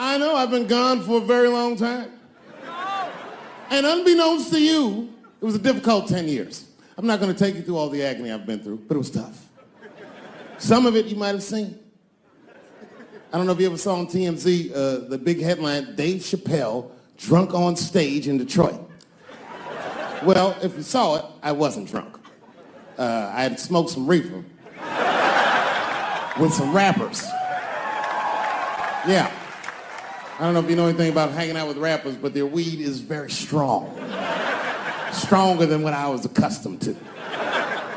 I know, I've been gone for a very long time. And unbeknownst to you, it was a difficult 10 years. I'm not gonna take you through all the agony I've been through, but it was tough. Some of it you might have seen. I don't know if you ever saw on TMZ, the big headline, Dave Chappelle, drunk on stage in Detroit. Well, if you saw it, I wasn't drunk. I had smoked some reefer with some rappers. Yeah. I don't know if you know anything about hanging out with rappers, but their weed is very strong. Stronger than what I was accustomed to.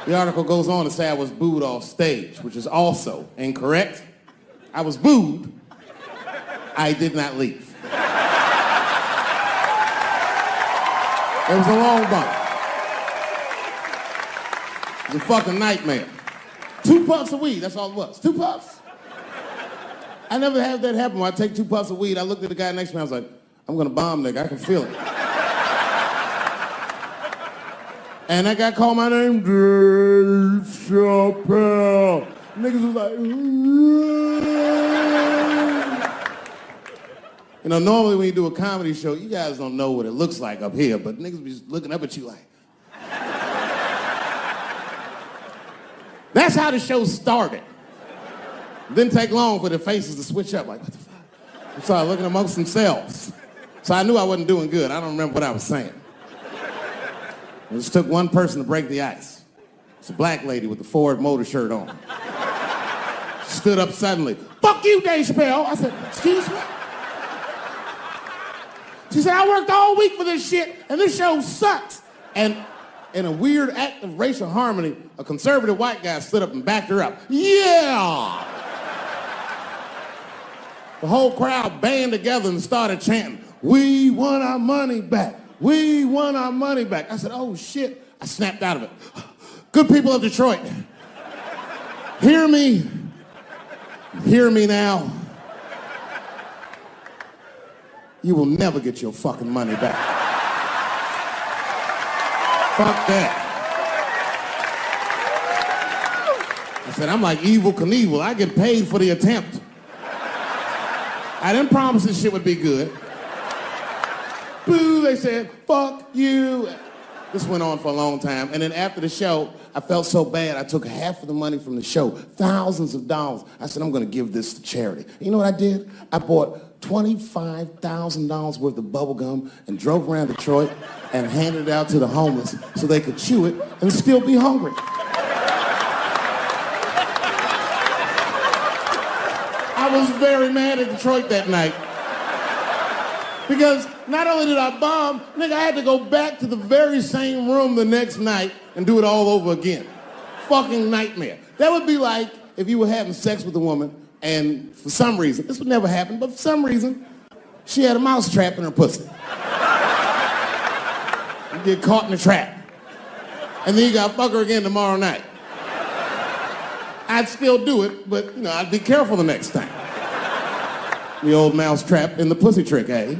The article goes on to say I was booed off stage, which is also incorrect. I was booed. I did not leave. It was a long bump. It was a fucking nightmare. 2 puffs of weed, that's all it was. 2 puffs. I never had that happen when I take 2 puffs of weed. I looked at the guy next to me, I was like, I'm gonna bomb, nigga, I can feel it. And that guy called my name, Dave Chappelle. Niggas was like, you know, normally when you do a comedy show, you guys don't know what it looks like up here, but niggas be just looking up at you like. That's how the show started. Didn't take long for the faces to switch up, like, what the fuck? They started looking amongst themselves. So I knew I wasn't doing good. I don't remember what I was saying. It just took one person to break the ice. It's a black lady with the Ford Motor shirt on. She stood up suddenly. Fuck you, Dave Chappelle. I said, excuse me? She said, I worked all week for this shit, and this show sucks. And in a weird act of racial harmony, a conservative white guy stood up and backed her up. Yeah! The whole crowd band together and started chanting, we want our money back. We want our money back. I said, oh shit. I snapped out of it. Good people of Detroit, hear me. Hear me now. You will never get your fucking money back. Fuck that. I said, I'm like Evel Knievel. I get paid for the attempt. I didn't promise this shit would be good. Boo, they said, fuck you. This went on for a long time. And then after the show, I felt so bad, I took half of the money from the show, thousands of dollars. I said, I'm gonna give this to charity. You know what I did? I bought $25,000 worth of bubble gum and drove around Detroit and handed it out to the homeless so they could chew it and still be hungry. I was very mad at Detroit that night. Because not only did I bomb, nigga, I had to go back to the very same room the next night and do it all over again. Fucking nightmare. That would be like if you were having sex with a woman and for some reason, this would never happen, but for some reason, she had a mouse trap in her pussy. You get caught in the trap. And then you gotta fuck her again tomorrow night. I'd still do it, but you know, I'd be careful the next time. The old mouse trap in the pussy trick, eh?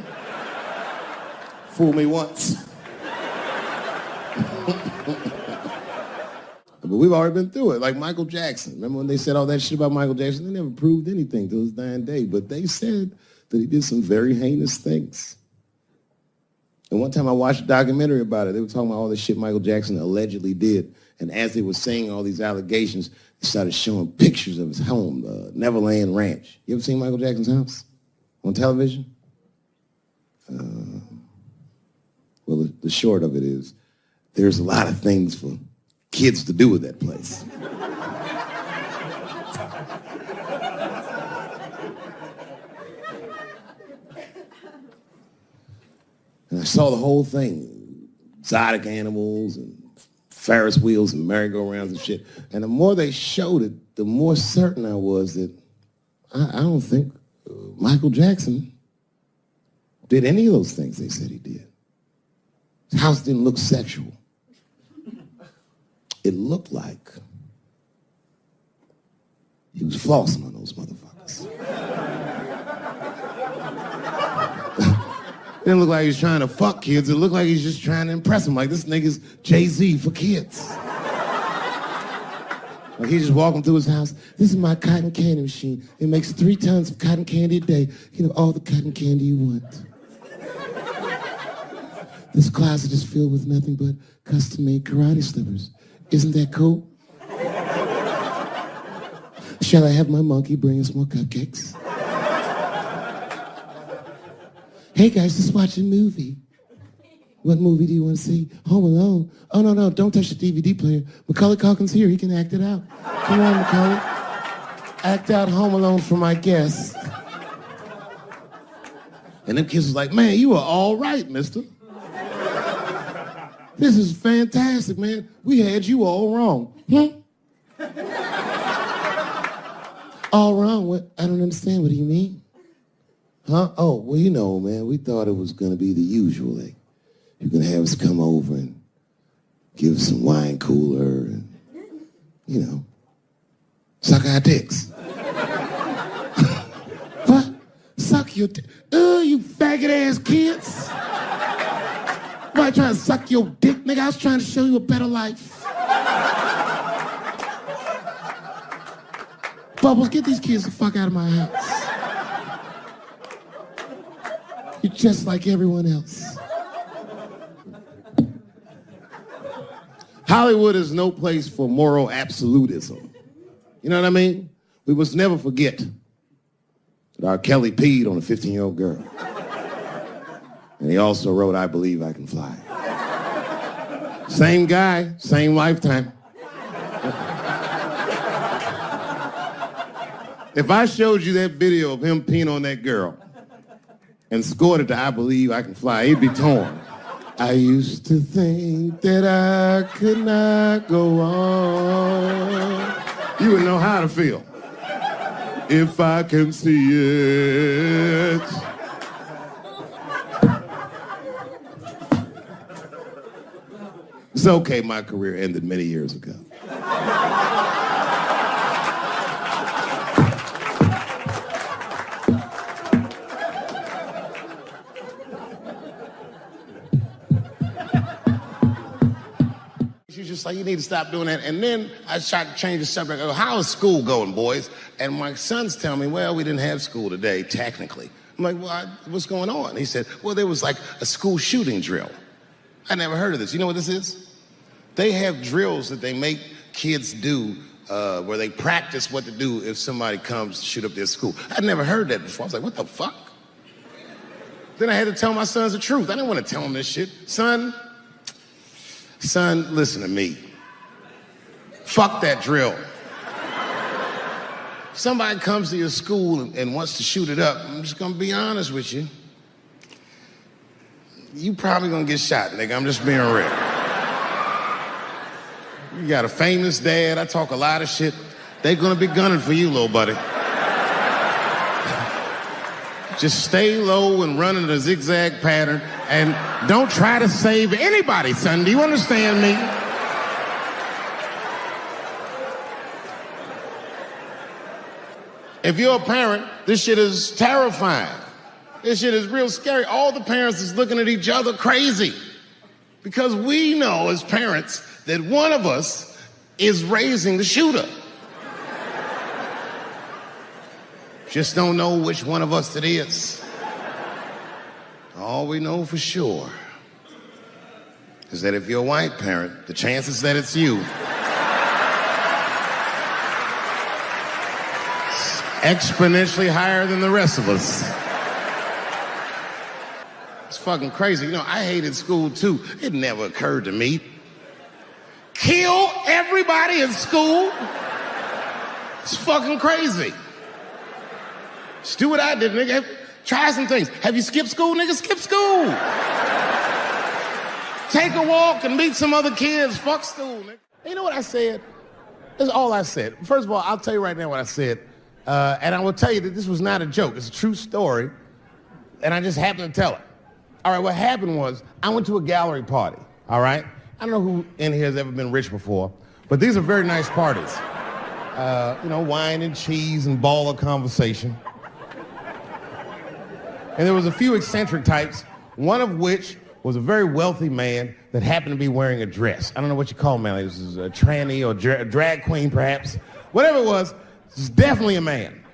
Fool me once. But we've already been through it, like Michael Jackson. Remember when they said all that shit about Michael Jackson? They never proved anything till his dying day, but they said that he did some very heinous things. And one time I watched a documentary about it. They were talking about all the shit Michael Jackson allegedly did. And as they were saying all these allegations, they started showing pictures of his home, the Neverland Ranch. You ever seen Michael Jackson's house on television? Well, the short of it is, there's a lot of things for kids to do with that place. And I saw the whole thing, exotic animals and Ferris wheels and merry-go-rounds and shit. And the more they showed it, the more certain I was that I don't think Michael Jackson did any of those things they said he did. His house didn't look sexual. It looked like he was flossing on those motherfuckers. It didn't look like he was trying to fuck kids. It looked like he's just trying to impress them. Like, this nigga's Jay-Z for kids. Like he's just walking through his house. This is my cotton candy machine. It makes 3 tons of cotton candy a day. You know, all the cotton candy you want. This closet is filled with nothing but custom-made karate slippers. Isn't that cool? Shall I have my monkey bring us more cupcakes? Hey guys, let's watch a movie. What movie do you want to see? Home Alone. Oh, no, don't touch the DVD player. Macaulay Culkin's here, he can act it out. Come on, Macaulay. Act out Home Alone for my guests. And them kids was like, man, you are all right, mister. This is fantastic, man. We had you all wrong. All wrong? What? I don't understand. What do you mean? Huh? Oh, well, you know, man, we thought it was going to be the usual. Like, you're going to have us come over and give us some wine cooler and, you know, suck our dicks. What? Suck your dick? You faggot-ass kids. Why trying to suck your dick, nigga? I was trying to show you a better life. Bubbles, get these kids the fuck out of my house. You're just like everyone else. Hollywood is no place for moral absolutism. You know what I mean? We must never forget that R. Kelly peed on a 15-year-old girl. And he also wrote, I Believe I Can Fly. Same guy, same lifetime. If I showed you that video of him peeing on that girl and scored it to I Believe I Can Fly, he'd be torn. I used to think that I could not go on. You would know how to feel. If I can see it. It's okay, my career ended many years ago. She's just like, you need to stop doing that. And then I tried to change the subject. I go, how is school going, boys? And my sons tell me, well, we didn't have school today, technically. I'm like, well, what's going on? He said, well, there was like a school shooting drill. I never heard of this. You know what this is? They have drills that they make kids do where they practice what to do if somebody comes to shoot up their school. I'd never heard that before. I was like, what the fuck? Then I had to tell my sons the truth. I didn't want to tell them this shit. Son, listen to me. Fuck that drill. If somebody comes to your school and wants to shoot it up, I'm just gonna be honest with you. You probably gonna get shot, nigga. I'm just being real. You got a famous dad. I talk a lot of shit. They're gonna be gunning for you, little buddy. Just stay low and run in a zigzag pattern and don't try to save anybody, son. Do you understand me? If you're a parent, this shit is terrifying. This shit is real scary. All the parents is looking at each other crazy. Because we know as parents that one of us is raising the shooter. Just don't know which one of us it is. All we know for sure is that if you're a white parent, the chances that it's you is exponentially higher than the rest of us. It's fucking crazy. You know, I hated school too. It never occurred to me. Kill everybody in school? It's fucking crazy. Just do what I did, nigga. Try some things. Have you skipped school, nigga? Skip school. Take a walk and meet some other kids. Fuck school, nigga. You know what I said? That's all I said. First of all, I'll tell you right now what I said. And I will tell you that this was not a joke. It's a true story. And I just happened to tell it. All right, what happened was I went to a gallery party, all right? I don't know who in here has ever been rich before, but these are very nice parties. You know, wine and cheese and baller conversation. And there was a few eccentric types, one of which was a very wealthy man that happened to be wearing a dress. I don't know what you call him, man. This is a tranny or drag queen, perhaps. Whatever it was definitely a man.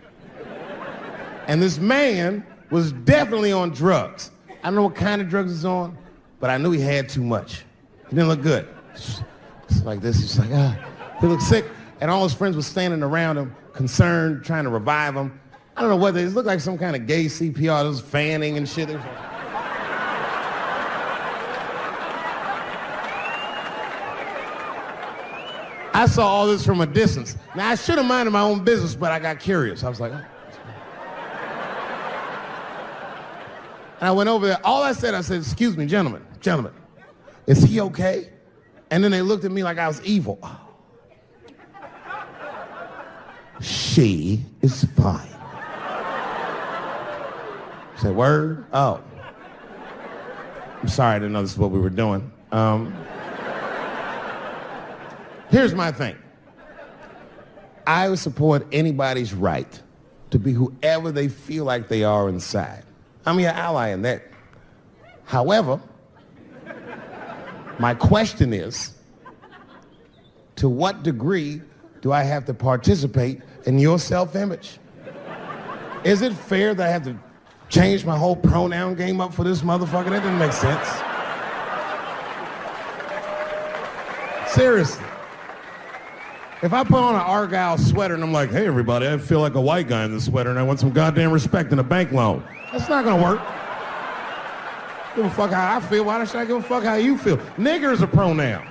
And this man was definitely on drugs. I don't know what kind of drugs he's on, but I knew he had too much. He didn't look good. It's like this. He's like, he looked sick. And all his friends were standing around him, concerned, trying to revive him. I don't know whether it looked like some kind of gay CPR. There was fanning and shit. I saw all this from a distance. Now, I should have minded my own business, but I got curious. I was like, oh. And I went over there. All I said, excuse me, gentlemen, is he okay? And then they looked at me like I was evil. She is fine. I said, word? Oh. I'm sorry, I didn't know this is what we were doing. Here's my thing. I would support anybody's right to be whoever they feel like they are inside. I'm your ally in that. However, my question is, to what degree do I have to participate in your self-image? Is it fair that I have to change my whole pronoun game up for this motherfucker? That doesn't make sense. Seriously. If I put on an Argyle sweater and I'm like, hey everybody, I feel like a white guy in this sweater and I want some goddamn respect and a bank loan. That's not gonna work. Give a fuck how I feel. Why should I give a fuck how you feel? Nigger is a pronoun.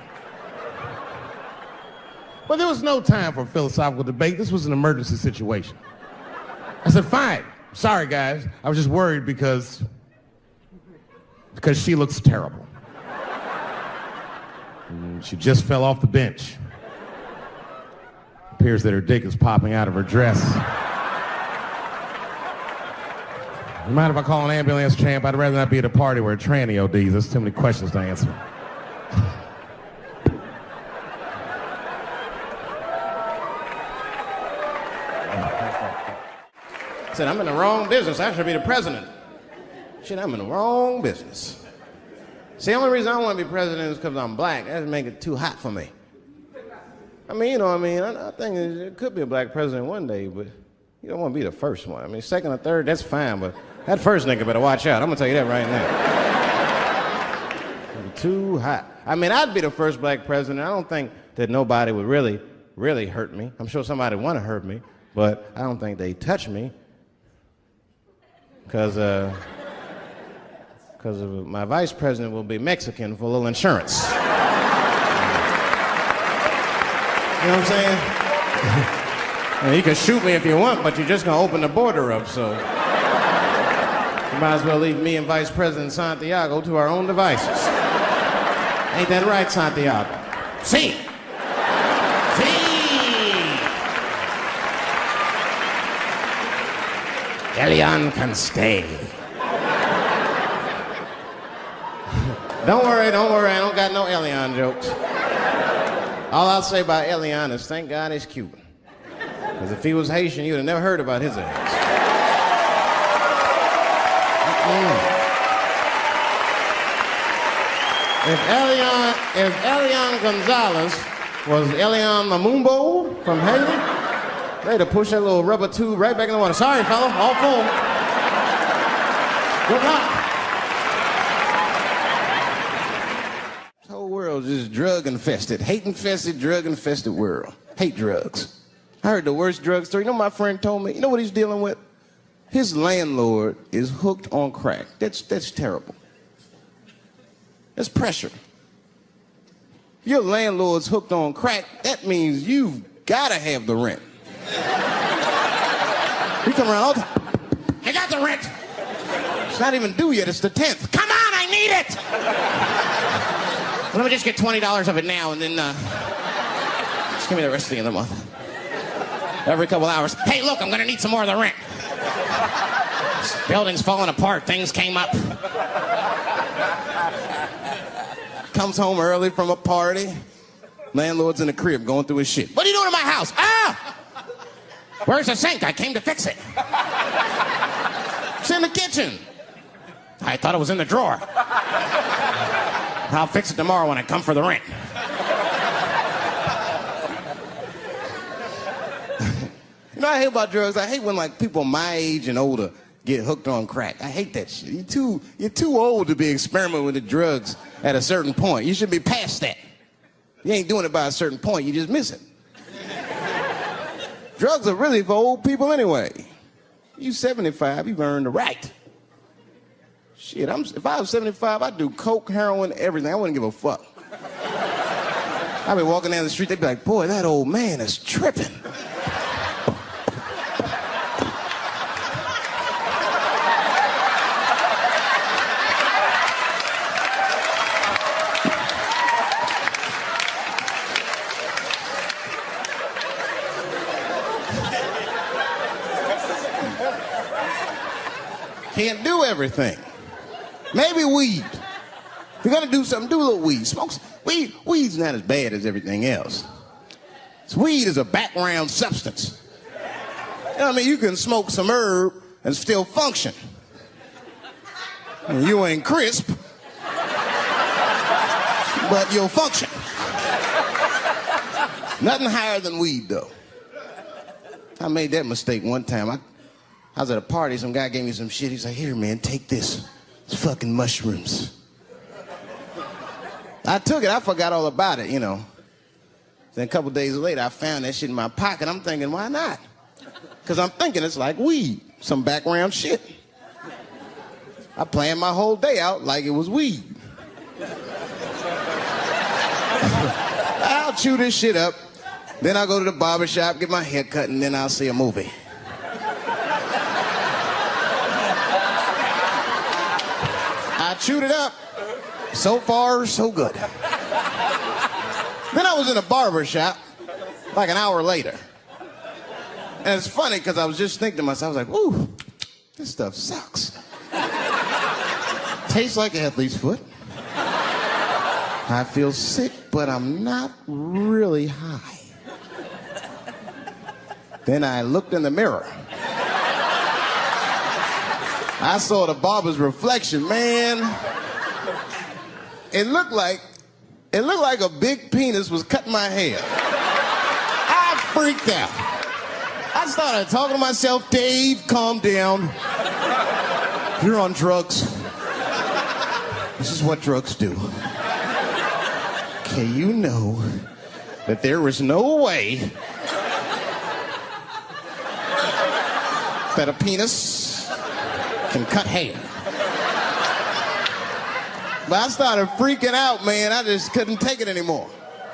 But there was no time for philosophical debate. This was an emergency situation. I said, fine. Sorry, guys. I was just worried because she looks terrible. And she just fell off the bench. Appears that her dick is popping out of her dress. You mind if I call an ambulance, champ? I'd rather not be at a party where a tranny ODs. There's too many questions to answer. I said, I'm in the wrong business. I should be the president. Shit, I'm in the wrong business. See, the only reason I want to be president is because I'm black. That would make it too hot for me. I mean, you know what I mean? I think it could be a black president one day, but you don't want to be the first one. I mean, second or third, that's fine, but that first nigga better watch out. I'm going to tell you that right now. Too hot. I mean, I'd be the first black president. I don't think that nobody would really, really hurt me. I'm sure somebody would want to hurt me, but I don't think they'd touch me because my vice president will be Mexican for a little insurance. You know what I'm saying? You can shoot me if you want, but you're just gonna open the border up, so you might as well leave me and Vice President Santiago to our own devices. Ain't that right, Santiago? See. Elian can stay. Don't worry, I don't got no Elian jokes. All I'll say about Elian is thank God he's Cuban. Because if he was Haitian, you'd have never heard about his ass. If Elian Gonzalez was Elian Mamumbo from Haiti, they'd have pushed that little rubber tube right back in the water. Sorry, fella, all full. Good luck. Just drug-infested, hate-infested, drug-infested world. Hate drugs. I heard the worst drug story. You know what my friend told me? You know what he's dealing with? His landlord is hooked on crack. That's terrible. That's pressure. Your landlord's hooked on crack, that means you've got to have the rent. You come around all the time. I got the rent. It's not even due yet, it's the 10th. Come on, I need it! Let me just get $20 of it now, and then just give me the rest of the month. Every couple hours. Hey, look, I'm gonna need some more of the rent. This building's falling apart. Things came up. Comes home early from a party. Landlord's in the crib going through his shit. What are you doing in my house? Ah! Where's the sink? I came to fix it. It's in the kitchen. I thought it was in the drawer. I'll fix it tomorrow when I come for the rent. You know what I hate about drugs? I hate when like people my age and older get hooked on crack. I hate that shit. You're too old to be experimenting with the drugs at a certain point. You should be past that. You ain't doing it by a certain point, you just miss it. Drugs are really for old people anyway. You 75, you've earned the right. Shit, if I was 75, I'd do coke, heroin, everything. I wouldn't give a fuck. I'd be walking down the street, they'd be like, boy, that old man is tripping. Can't do everything. Maybe weed. If you're gonna do something, do a little weed. Smoke weed. Weed's not as bad as everything else. Weed is a background substance. You know what I mean? You can smoke some herb and still function. And you ain't crisp, but you'll function. Nothing higher than weed, though. I made that mistake one time. I was at a party, some guy gave me some shit. He's like, here, man, take this. It's fucking mushrooms. I took it, I forgot all about it, you know. Then a couple days later, I found that shit in my pocket. I'm thinking, why not? Because I'm thinking it's like weed, some background shit. I planned my whole day out like it was weed. I'll chew this shit up, then I'll go to the barber shop, get my hair cut, and then I'll see a movie. I chewed it up. So far, so good. Then I was in a barber shop like an hour later. And it's funny because I was just thinking to myself, I was like, ooh, this stuff sucks. Tastes like athlete's foot. I feel sick, but I'm not really high. Then I looked in the mirror. I saw the barber's reflection, man. It looked like a big penis was cutting my hair. I freaked out. I started talking to myself, Dave, calm down. You're on drugs. This is what drugs do. Okay, you know that there is no way that a penis can cut hair. But I started freaking out, man. I just couldn't take it anymore.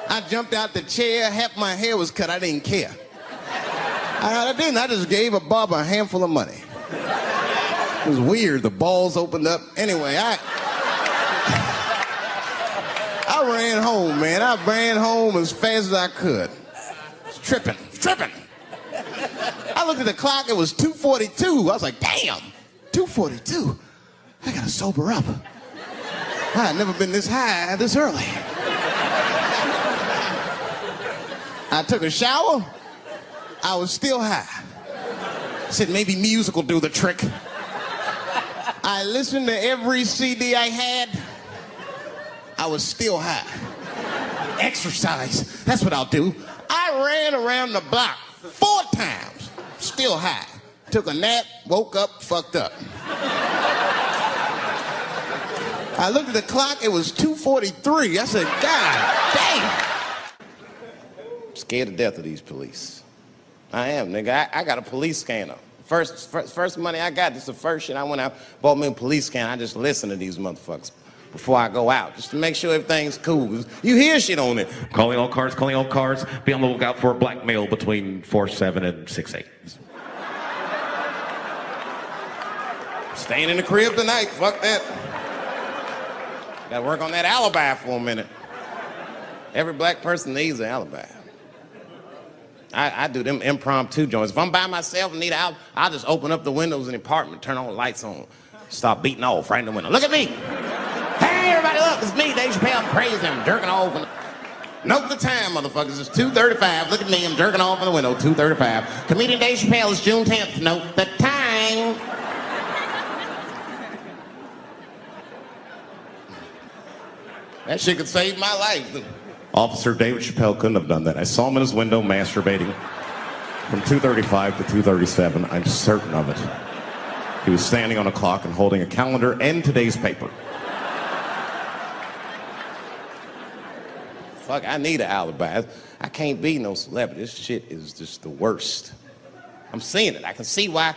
I jumped out the chair, half my hair was cut, I didn't care. I didn't, I just gave a barber a handful of money. It was weird, the balls opened up. Anyway, I ran home, man. I ran home as fast as I could. It's tripping. I looked at the clock, it was 2:42. I was like, damn, 2:42. I gotta sober up. I had never been this high this early. I took a shower. I was still high. I said maybe music will do the trick. I listened to every CD I had. I was still high. Exercise, that's what I'll do. I ran around the block 4 times, still high. Took a nap, woke up, fucked up. I looked at the clock, it was 2:43. I said, God damn. I'm scared to death of these police. I am, nigga. I got a police scanner. First money I got, this is the first shit I went out, bought me a police scanner. I just listen to these motherfuckers before I go out, just to make sure everything's cool. You hear shit on it. Calling all cars. Be on the lookout for a black male between 4'7" and 6'8". Staying in the crib tonight, fuck that. Gotta work on that alibi for a minute. Every black person needs an alibi. I do them impromptu joints. If I'm by myself and need an alibi, I'll just open up the windows in the apartment, turn all the lights on, start beating off right in the window. Look at me. Hey, everybody, look, it's me, Dave Chappelle. I'm crazy, I'm jerking off. Note the time, motherfuckers. It's 2:35. Look at me, I'm jerking off in the window, 2:35. Comedian Dave Chappelle is June 10th. Note the time. That shit could save my life. Officer David Chappelle couldn't have done that. I saw him in his window masturbating from 2:35 to 2:37. I'm certain of it. He was standing on a clock and holding a calendar and today's paper. Fuck, I need an alibi. I can't be no celebrity. This shit is just the worst. I'm seeing it. I see why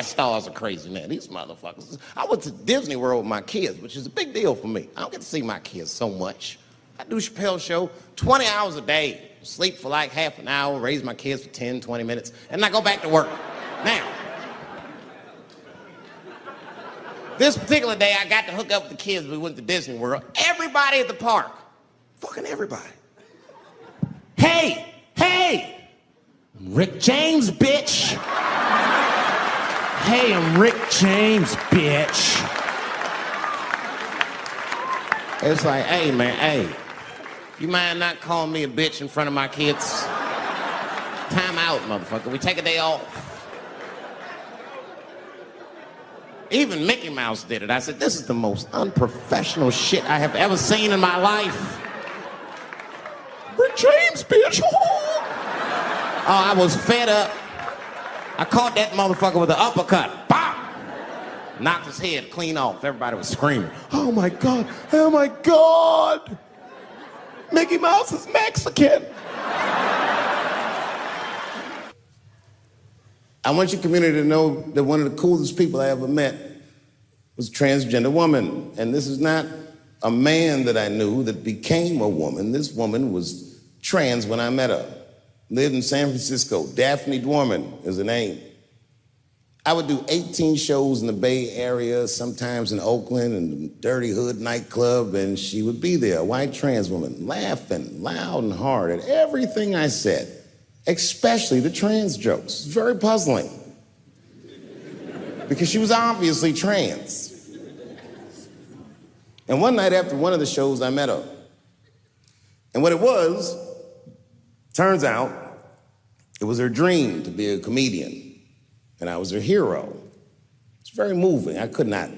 stars are crazy now. These motherfuckers. I went to Disney World with my kids, which is a big deal for me. I don't get to see my kids so much. I do Chappelle's show 20 hours a day. Sleep for like half an hour, raise my kids for 10, 20 minutes, and I go back to work. Now, this particular day, I got to hook up with the kids. We went to Disney World. Everybody at the park, fucking everybody. Hey! I'm Rick James, bitch! Hey, I'm Rick James, bitch! It's like, hey, man, hey. You mind not calling me a bitch in front of my kids? Time out, motherfucker. We take a day off. Even Mickey Mouse did it. I said, this is the most unprofessional shit I have ever seen in my life. Rick James, bitch. Oh, I was fed up. I caught that motherfucker with an uppercut. Bop! Knocked his head clean off. Everybody was screaming. Oh my God, oh my God. Mickey Mouse is Mexican. I want your community to know that one of the coolest people I ever met was a transgender woman. And this is not a man that I knew that became a woman. This woman was trans when I met her. Lived in San Francisco. Daphne Dworman is her name. I would do 18 shows in the Bay Area, sometimes in Oakland and Dirty Hood nightclub, and she would be there, a white trans woman, laughing loud and hard at everything I said, especially the trans jokes. It's very puzzling, because she was obviously trans. And one night after one of the shows, I met her. And what it was, turns out, it was her dream to be a comedian. And I was her hero. It's very moving. I could not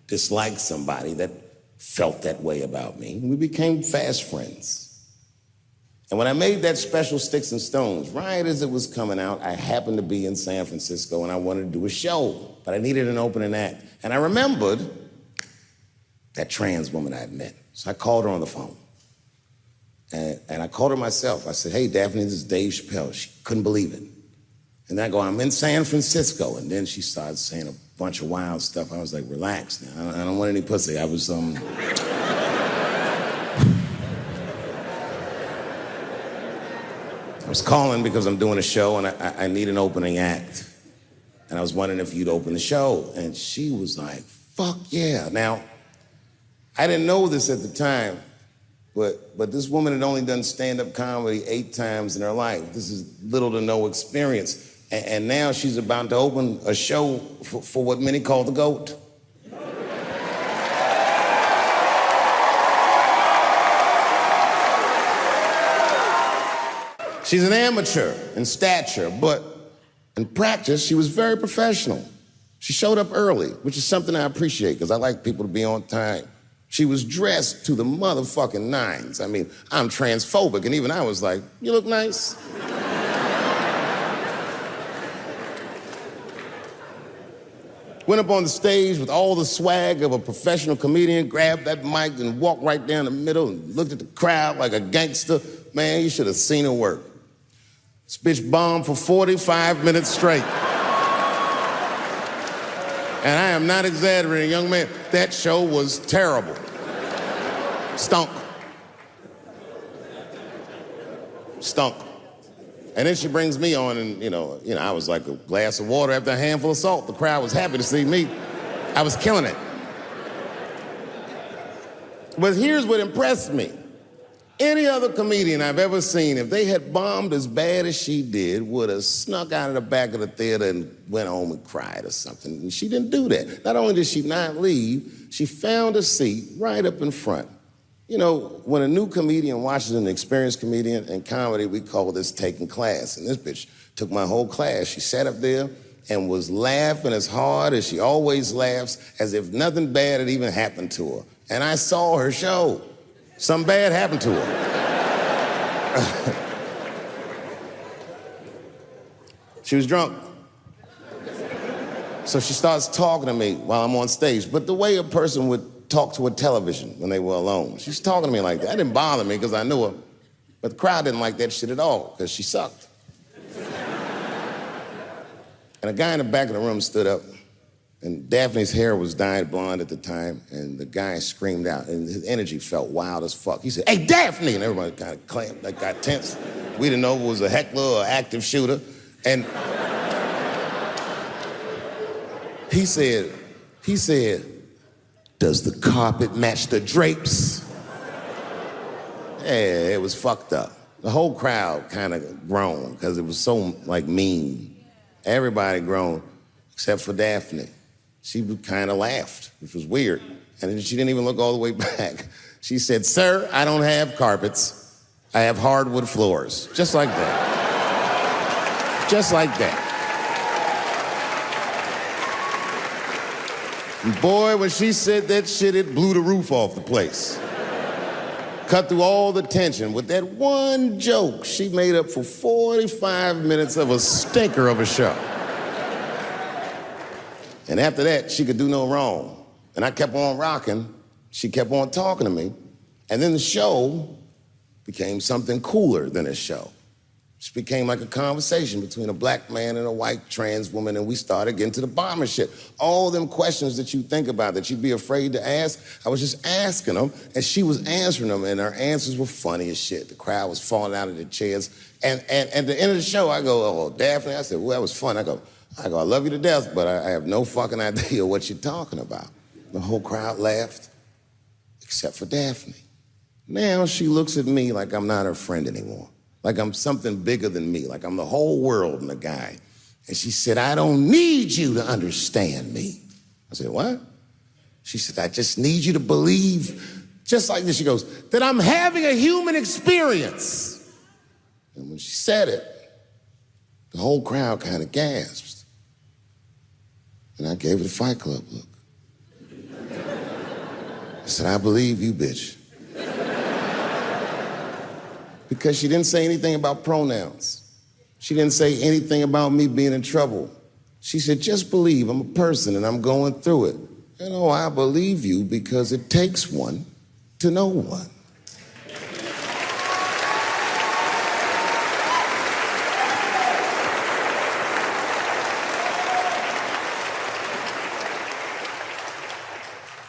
dislike somebody that felt that way about me. We became fast friends. And when I made that special Sticks and Stones, right as it was coming out, I happened to be in San Francisco and I wanted to do a show, but I needed an opening act. And I remembered that trans woman I had met. So I called her on the phone. And I called her myself. I said, hey, Daphne, this is Dave Chappelle. She couldn't believe it. And I go, I'm in San Francisco. And then she started saying a bunch of wild stuff. I was like, relax now. I don't want any pussy. I was, I was calling because I'm doing a show and I need an opening act. And I was wondering if you'd open the show. And she was like, fuck yeah. Now, I didn't know this at the time, but this woman had only done stand-up comedy 8 times in her life. This is little to no experience. And now she's about to open a show for what many call the GOAT. She's an amateur in stature, but in practice, she was very professional. She showed up early, which is something I appreciate, because I like people to be on time. She was dressed to the motherfucking nines. I mean, I'm transphobic, and even I was like, you look nice. Went up on the stage with all the swag of a professional comedian, grabbed that mic and walked right down the middle and looked at the crowd like a gangster. Man, you should have seen her work. This bitch bombed for 45 minutes straight. And I am not exaggerating, young man. That show was terrible. Stunk. Stunk. And then she brings me on, and you know, I was like a glass of water after a handful of salt. The crowd was happy to see me. I was killing it. But here's what impressed me. Any other comedian I've ever seen, if they had bombed as bad as she did, would have snuck out of the back of the theater and went home and cried or something. And she didn't do that. Not only did she not leave, she found a seat right up in front. You know, when a new comedian watches an experienced comedian in comedy, we call this taking class. And this bitch took my whole class. She sat up there and was laughing as hard as she always laughs, as if nothing bad had even happened to her. And I saw her show. Something bad happened to her. She was drunk. So she starts talking to me while I'm on stage, but the way a person would talk to a television when they were alone. She's talking to me like that. That didn't bother me because I knew her, but the crowd didn't like that shit at all because she sucked. And a guy in the back of the room stood up, and Daphne's hair was dyed blonde at the time, and the guy screamed out, and his energy felt wild as fuck. He said, "Hey, Daphne!" And everybody kind of clamped, like got tense. We didn't know if it was a heckler or active shooter. And he said, "Does the carpet match the drapes?" Yeah, it was fucked up. The whole crowd kind of groaned because it was so, like, mean. Everybody groaned, except for Daphne. She kind of laughed, which was weird. And then she didn't even look all the way back. She said, "Sir, I don't have carpets. I have hardwood floors." Just like that. Just like that. And boy, when she said that shit, it blew the roof off the place. Cut through all the tension with that one joke. She made up for 45 minutes of a stinker of a show. And after that, she could do no wrong. And I kept on rocking. She kept on talking to me. And then the show became something cooler than a show. It became like a conversation between a black man and a white trans woman, and we started getting to the bomber shit. All them questions that you think about that you'd be afraid to ask, I was just asking them, and she was answering them, and her answers were funny as shit. The crowd was falling out of their chairs. And at the end of the show, I go, "Oh, Daphne," I said, "Well, that was fun." I go, "I love you to death, but I have no fucking idea what you're talking about." The whole crowd laughed, except for Daphne. Now she looks at me like I'm not her friend anymore. Like I'm something bigger than me, like I'm the whole world and a guy. And she said, "I don't need you to understand me." I said, "What?" She said, "I just need you to believe," just like this, she goes, "that I'm having a human experience." And when she said it, the whole crowd kind of gasped. And I gave it a Fight Club look. I said, "I believe you, bitch." Because she didn't say anything about pronouns. She didn't say anything about me being in trouble. She said, "Just believe I'm a person and I'm going through it." And oh, I believe you because it takes one to know one.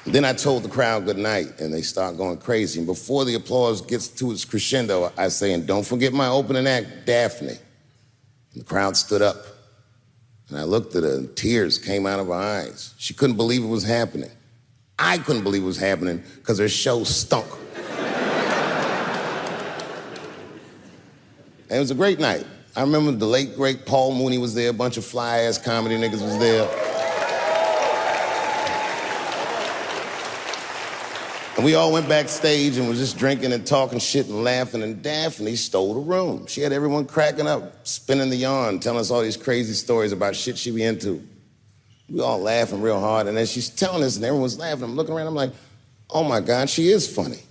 Then I told the crowd good night, and they start going crazy. And before the applause gets to its crescendo, I say, "And don't forget my opening act, Daphne." And the crowd stood up, and I looked at her, and tears came out of her eyes. She couldn't believe it was happening. I couldn't believe it was happening because her show stunk. And it was a great night. I remember the late, great Paul Mooney was there, a bunch of fly-ass comedy niggas was there. And we all went backstage and was just drinking and talking shit and laughing, and Daphne stole the room. She had everyone cracking up, spinning the yarn, telling us all these crazy stories about shit she be into. We all laughing real hard, and as she's telling us and everyone's laughing, I'm looking around, I'm like, "Oh my God, she is funny."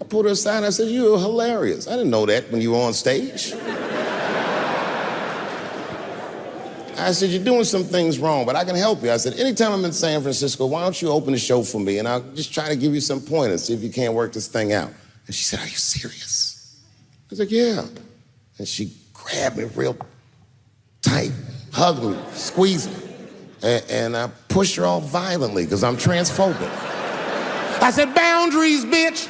I pulled her aside and I said, "You're hilarious. I didn't know that when you were on stage." I said, "You're doing some things wrong, but I can help you." I said, "Anytime I'm in San Francisco, why don't you open the show for me, and I'll just try to give you some pointers, see if you can't work this thing out." And she said, "Are you serious?" I was like, "Yeah." And she grabbed me real tight, hugged me, squeezed me, and I pushed her off violently because I'm transphobic. I said, "Boundaries, bitch."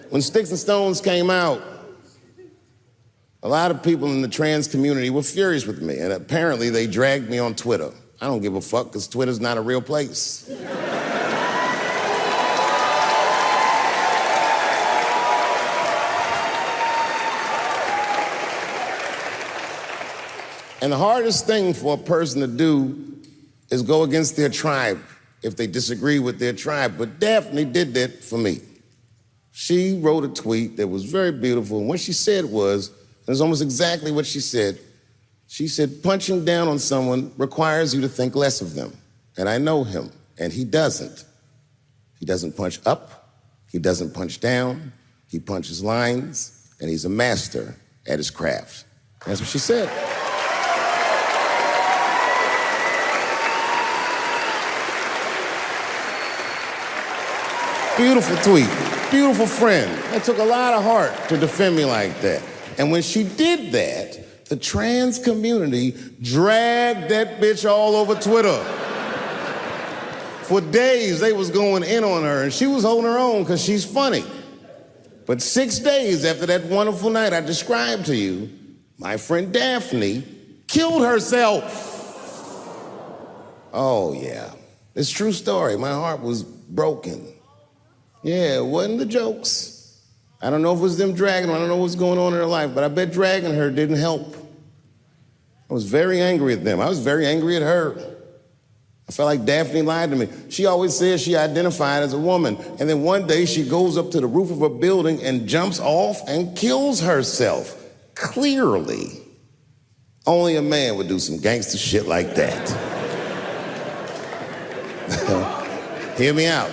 When Sticks and Stones came out, a lot of people in the trans community were furious with me, and apparently they dragged me on Twitter. I don't give a fuck, because Twitter's not a real place. And the hardest thing for a person to do is go against their tribe if they disagree with their tribe. But Daphne did that for me. She wrote a tweet that was very beautiful, and what she said was, it was almost exactly what she said. She said, punching down on someone requires you to think less of them. And I know him, and he doesn't. He doesn't punch up, he doesn't punch down, he punches lines, and he's a master at his craft. That's what she said. Beautiful tweet, beautiful friend. That took a lot of heart to defend me like that. And when she did that, the trans community dragged that bitch all over Twitter. For days, they was going in on her, and she was holding her own because she's funny. But 6 days after that wonderful night I described to you, my friend Daphne killed herself. Oh, yeah. It's a true story. My heart was broken. Yeah, it wasn't the jokes. I don't know if it was them dragging her. I don't know what's going on in her life, but I bet dragging her didn't help. I was very angry at them. I was very angry at her. I felt like Daphne lied to me. She always says she identified as a woman, and then one day she goes up to the roof of a building and jumps off and kills herself. Clearly, only a man would do some gangster shit like that. Hear me out.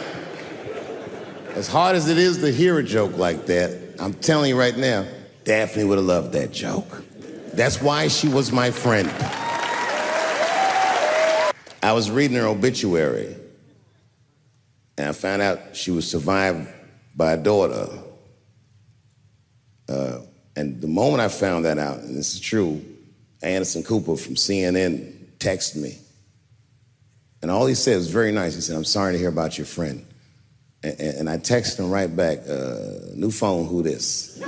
As hard as it is to hear a joke like that, I'm telling you right now, Daphne would have loved that joke. That's why she was my friend. I was reading her obituary, and I found out she was survived by a daughter. And the moment I found that out, and this is true, Anderson Cooper from CNN texted me. And all he said was very nice. He said, "I'm sorry to hear about your friend." And I texted him right back, "New phone, who this?"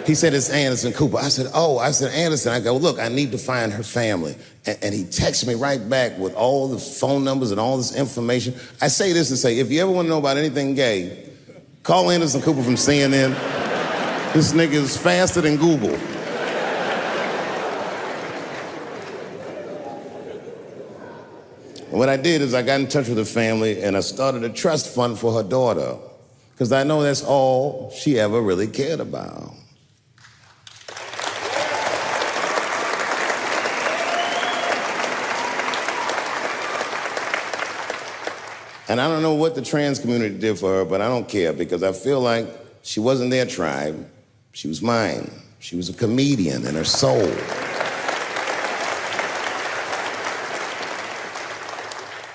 He said, "It's Anderson Cooper." I said, "Oh," I said, "Anderson." I go, "Look, I need to find her family." And he texted me right back with all the phone numbers and all this information. I say this to say, if you ever want to know about anything gay, call Anderson Cooper from CNN. This nigga is faster than Google. And what I did is I got in touch with her family and I started a trust fund for her daughter, because I know that's all she ever really cared about. And I don't know what the trans community did for her, but I don't care, because I feel like she wasn't their tribe, she was mine. She was a comedian in her soul.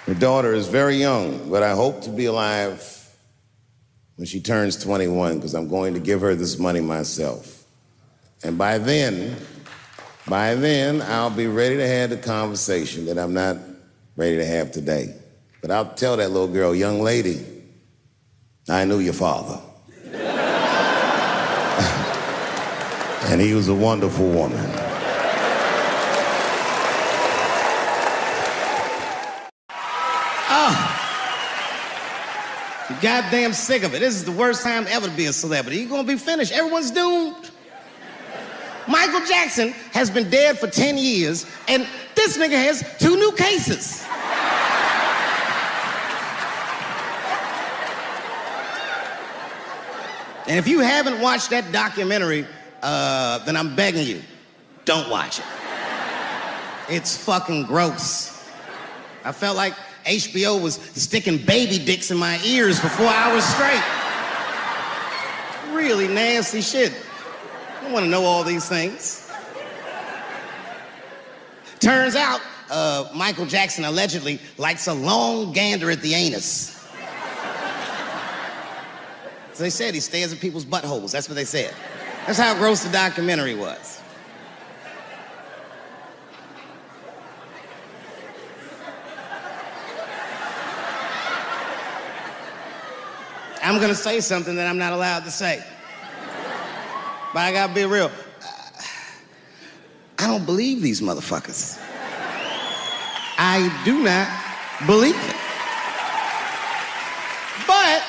Her daughter is very young, but I hope to be alive when she turns 21, because I'm going to give her this money myself. And by then, I'll be ready to have the conversation that I'm not ready to have today. But I'll tell that little girl, "Young lady, I knew your father. And he was a wonderful woman." I'm goddamn sick of it. This is the worst time ever to be a celebrity. You're gonna be finished. Everyone's doomed. Michael Jackson has been dead for 10 years, and this nigga has 2 new cases. And if you haven't watched that documentary, then I'm begging you, don't watch it. It's fucking gross. I felt like HBO was sticking baby dicks in my ears for 4 hours straight. Really nasty shit. I don't want to know all these things. Turns out, Michael Jackson allegedly likes a long gander at the anus. So they said he stares at people's buttholes. That's what they said. That's how gross the documentary was. I'm gonna say something that I'm not allowed to say. But I gotta be real. I don't believe these motherfuckers. I do not believe it. But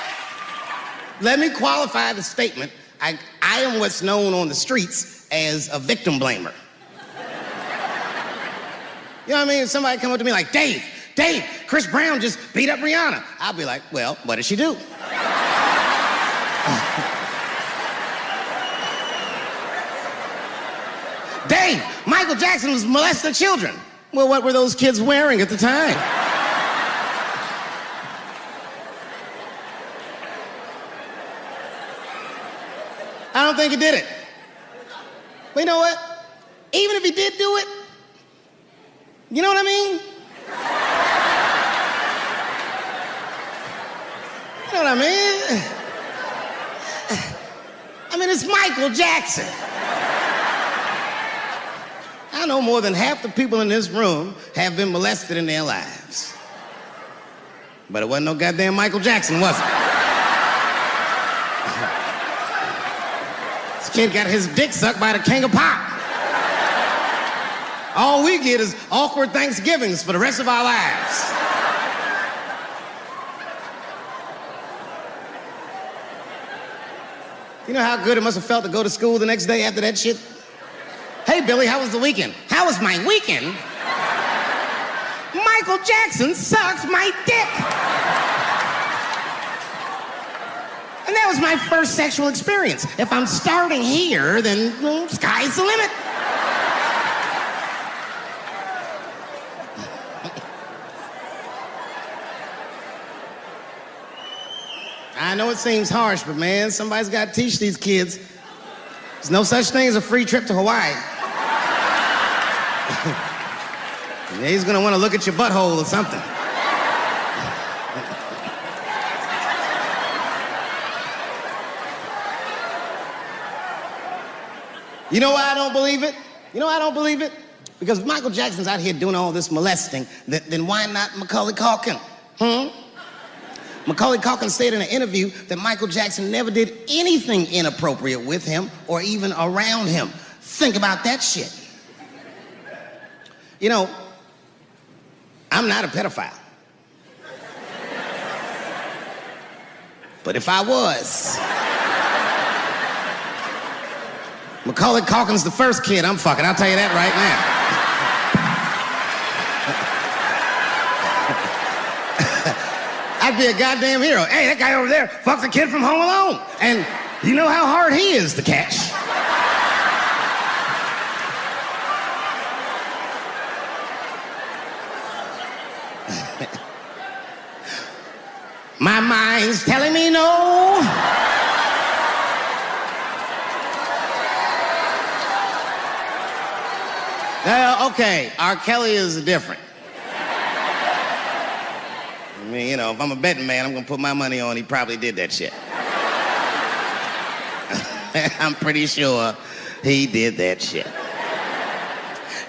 let me qualify the statement. I am what's known on the streets as a victim blamer. You know what I mean? If somebody come up to me like, Dave, Chris Brown just beat up Rihanna. I'll be like, well, what did she do? Michael Jackson was molesting children. Well, what were those kids wearing at the time? I don't think he did it. But you know what? Even if he did do it, you know what I mean? You know what I mean? I mean, it's Michael Jackson. I know more than half the people in this room have been molested in their lives. But it wasn't no goddamn Michael Jackson, was it? This kid got his dick sucked by the king of pop. All we get is awkward Thanksgivings for the rest of our lives. You know how good it must have felt to go to school the next day after that shit? Hey, Billy, how was the weekend? How was my weekend? Michael Jackson sucked my dick. And that was my first sexual experience. If I'm starting here, then well, sky's the limit. I know it seems harsh, but man, somebody's got to teach these kids. There's no such thing as a free trip to Hawaii. He's gonna want to look at your butthole or something. You know why I don't believe it? You know why I don't believe it? Because if Michael Jackson's out here doing all this molesting, then why not Macaulay Culkin? Macaulay Culkin said in an interview that Michael Jackson never did anything inappropriate with him or even around him. Think about that shit. You know, I'm not a pedophile. But if I was, Macaulay Culkin's the first kid I'm fucking, I'll tell you that right now. I'd be a goddamn hero. Hey, that guy over there fucks a kid from Home Alone. And you know how hard he is to catch. My mind's telling me no. Okay, R. Kelly is different. I mean, you know, if I'm a betting man, I'm gonna put my money on he probably did that shit. I'm pretty sure he did that shit.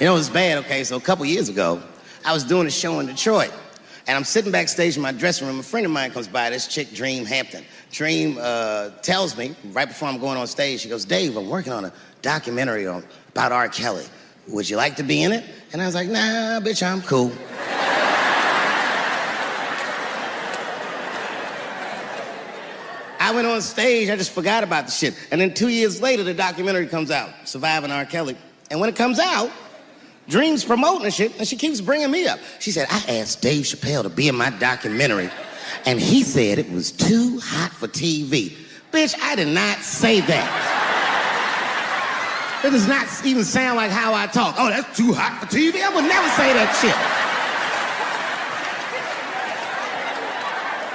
You know, it was bad, okay, so a couple years ago, I was doing a show in Detroit, and I'm sitting backstage in my dressing room. A friend of mine comes by, this chick, Dream Hampton. Dream tells me, right before I'm going on stage, she goes, Dave, I'm working on a documentary about R. Kelly. Would you like to be in it? And I was like, nah, bitch, I'm cool. I went on stage, I just forgot about the shit. And then 2 years later, the documentary comes out, Surviving R. Kelly. And when it comes out, Dream's promoting the shit, and she keeps bringing me up. She said, I asked Dave Chappelle to be in my documentary, and he said it was too hot for TV. Bitch, I did not say that. It does not even sound like how I talk. Oh, that's too hot for TV? I would never say that shit.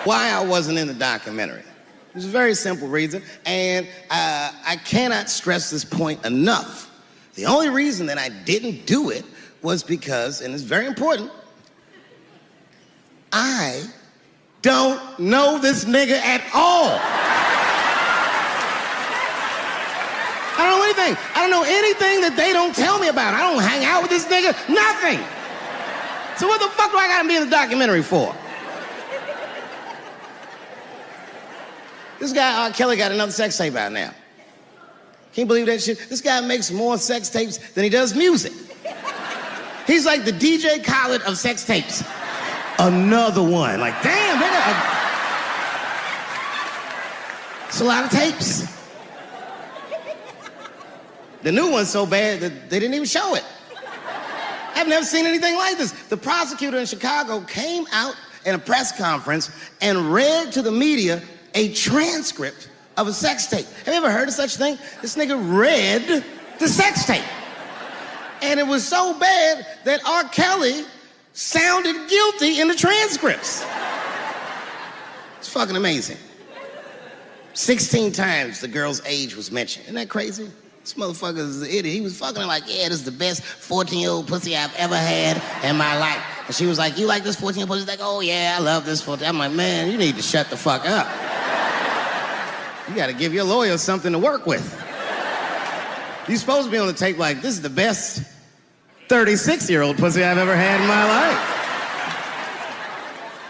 Why I wasn't in the documentary? There's a very simple reason, and I cannot stress this point enough. The only reason that I didn't do it was because, and it's very important, I don't know this nigga at all. I don't know anything. I don't know anything that they don't tell me about. I don't hang out with this nigga, nothing. So what the fuck do I gotta be in the documentary for? This guy, R. Kelly, got another sex tape out now. Can you believe that shit? This guy makes more sex tapes than he does music. He's like the DJ Khaled of sex tapes. Another one. Like, damn, nigga. It's a lot of tapes. The new one's so bad that they didn't even show it. I've never seen anything like this. The prosecutor in Chicago came out in a press conference and read to the media a transcript of a sex tape. Have you ever heard of such thing? This nigga read the sex tape. And it was so bad that R. Kelly sounded guilty in the transcripts. It's fucking amazing. 16 times the girl's age was mentioned. Isn't that crazy? This motherfucker is an idiot. He was fucking her like, yeah, this is the best 14-year-old pussy I've ever had in my life. And she was like, you like this 14-year-old pussy? He's like, oh yeah, I love this 14. I'm like, man, you need to shut the fuck up. You gotta give your lawyer something to work with. You're supposed to be on the tape like, this is the best 36-year-old pussy I've ever had in my life.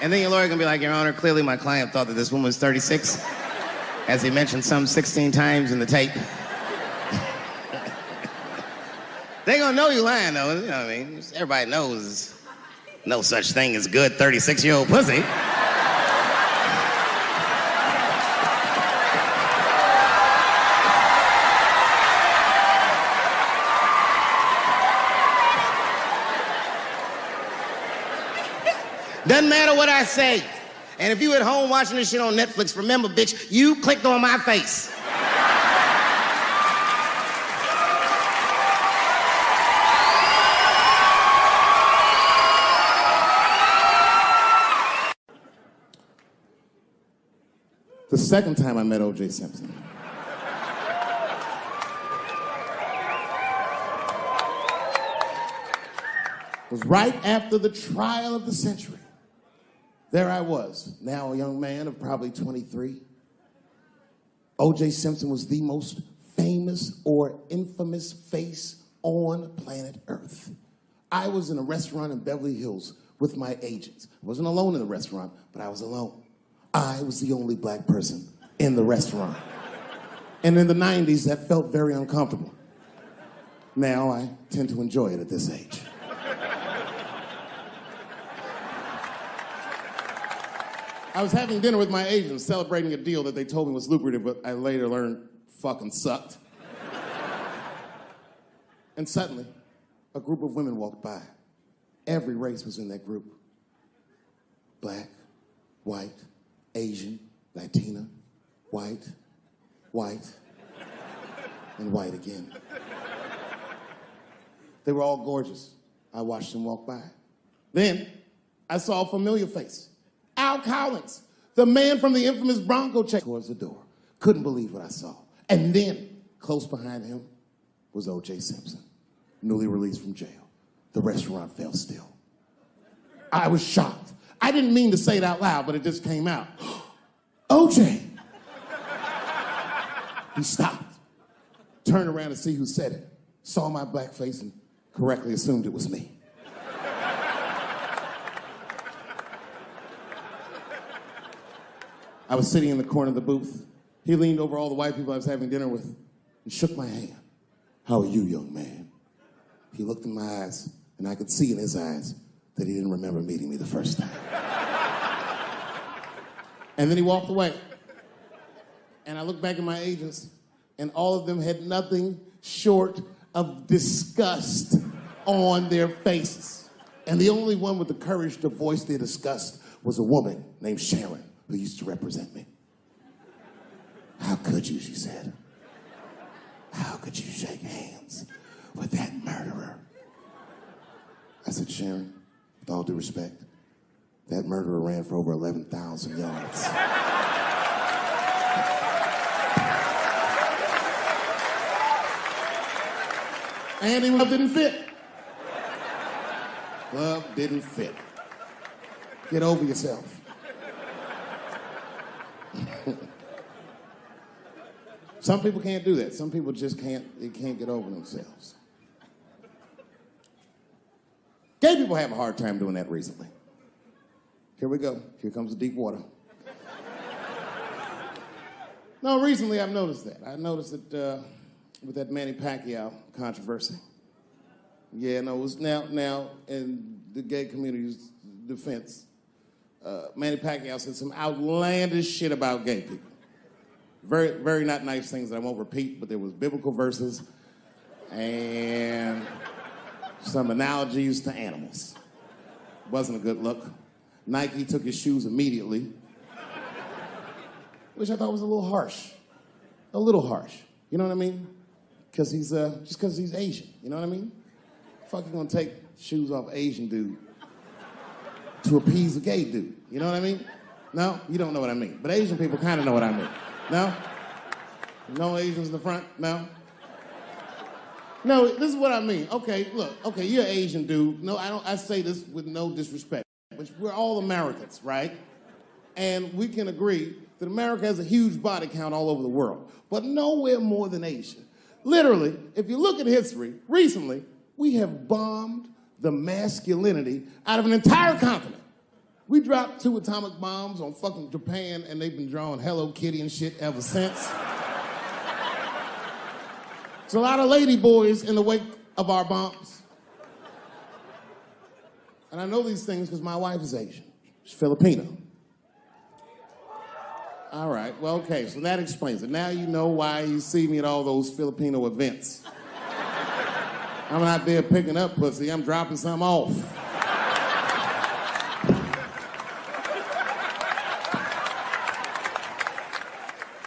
And then your lawyer gonna be like, Your Honor, clearly my client thought that this woman was 36, as he mentioned some 16 times in the tape. They gonna know you lying though, you know what I mean? Everybody knows no such thing as good 36-year-old pussy. Doesn't matter what I say. And if you at home watching this shit on Netflix, remember, bitch, you clicked on my face. The second time I met O.J. Simpson. Was right after the trial of the century. There I was, now a young man of probably 23. O.J. Simpson was the most famous or infamous face on planet Earth. I was in a restaurant in Beverly Hills with my agents. I wasn't alone in the restaurant, but I was alone. I was the only black person in the restaurant. And in the 90s, that felt very uncomfortable. Now I tend to enjoy it at this age. I was having dinner with my agents, celebrating a deal that they told me was lucrative, but I later learned fucking sucked. And suddenly, a group of women walked by. Every race was in that group. Black, white, Asian, Latina, white, and white again. They were all gorgeous. I watched them walk by. Then, I saw a familiar face. Al Collins, the man from the infamous Bronco check, towards the door. Couldn't believe what I saw. And then, close behind him, was O.J. Simpson, newly released from jail. The restaurant fell still. I was shocked. I didn't mean to say it out loud, but it just came out. O.J. He stopped, turned around to see who said it, saw my black face, and correctly assumed it was me. I was sitting in the corner of the booth. He leaned over all the white people I was having dinner with and shook my hand. How are you, young man? He looked in my eyes, and I could see in his eyes that he didn't remember meeting me the first time. And then he walked away. And I looked back at my agents, and all of them had nothing short of disgust on their faces. And the only one with the courage to voice their disgust was a woman named Sharon, who used to represent me. How could you, she said. How could you shake hands with that murderer? I said, Sharon, with all due respect, that murderer ran for over 11,000 yards. And his glove didn't fit. Glove didn't fit. Get over yourself. Some people can't do that. Some people just can't get over themselves. Gay people have a hard time doing that recently. Here we go. Here comes the deep water. No, recently I've noticed that. I noticed that with that Manny Pacquiao controversy. Yeah, no, it was now in the gay community's defense, Manny Pacquiao said some outlandish shit about gay people. Very, very not nice things that I won't repeat, but there was biblical verses and some analogies to animals. Wasn't a good look. Nike took his shoes immediately, which I thought was a little harsh. A little harsh. You know what I mean? Because he's just because he's Asian. You know what I mean? fuck you gonna take shoes off Asian dude to appease a gay dude? You know what I mean? No? You don't know what I mean. But Asian people kind of know what I mean. No? No Asians in the front? No? No, this is what I mean. Okay, look. Okay, you're an Asian dude. No, I say this with no disrespect. But we're all Americans, right? And we can agree that America has a huge body count all over the world, but nowhere more than Asia. Literally, if you look at history, recently, we have bombed the masculinity out of an entire continent. We dropped 2 atomic bombs on fucking Japan, and they've been drawing Hello Kitty and shit ever since. There's a lot of lady boys in the wake of our bombs. And I know these things because my wife is Asian. She's Filipino. All right, well, okay, so that explains it. Now you know why you see me at all those Filipino events. I'm not there picking up pussy, I'm dropping some off.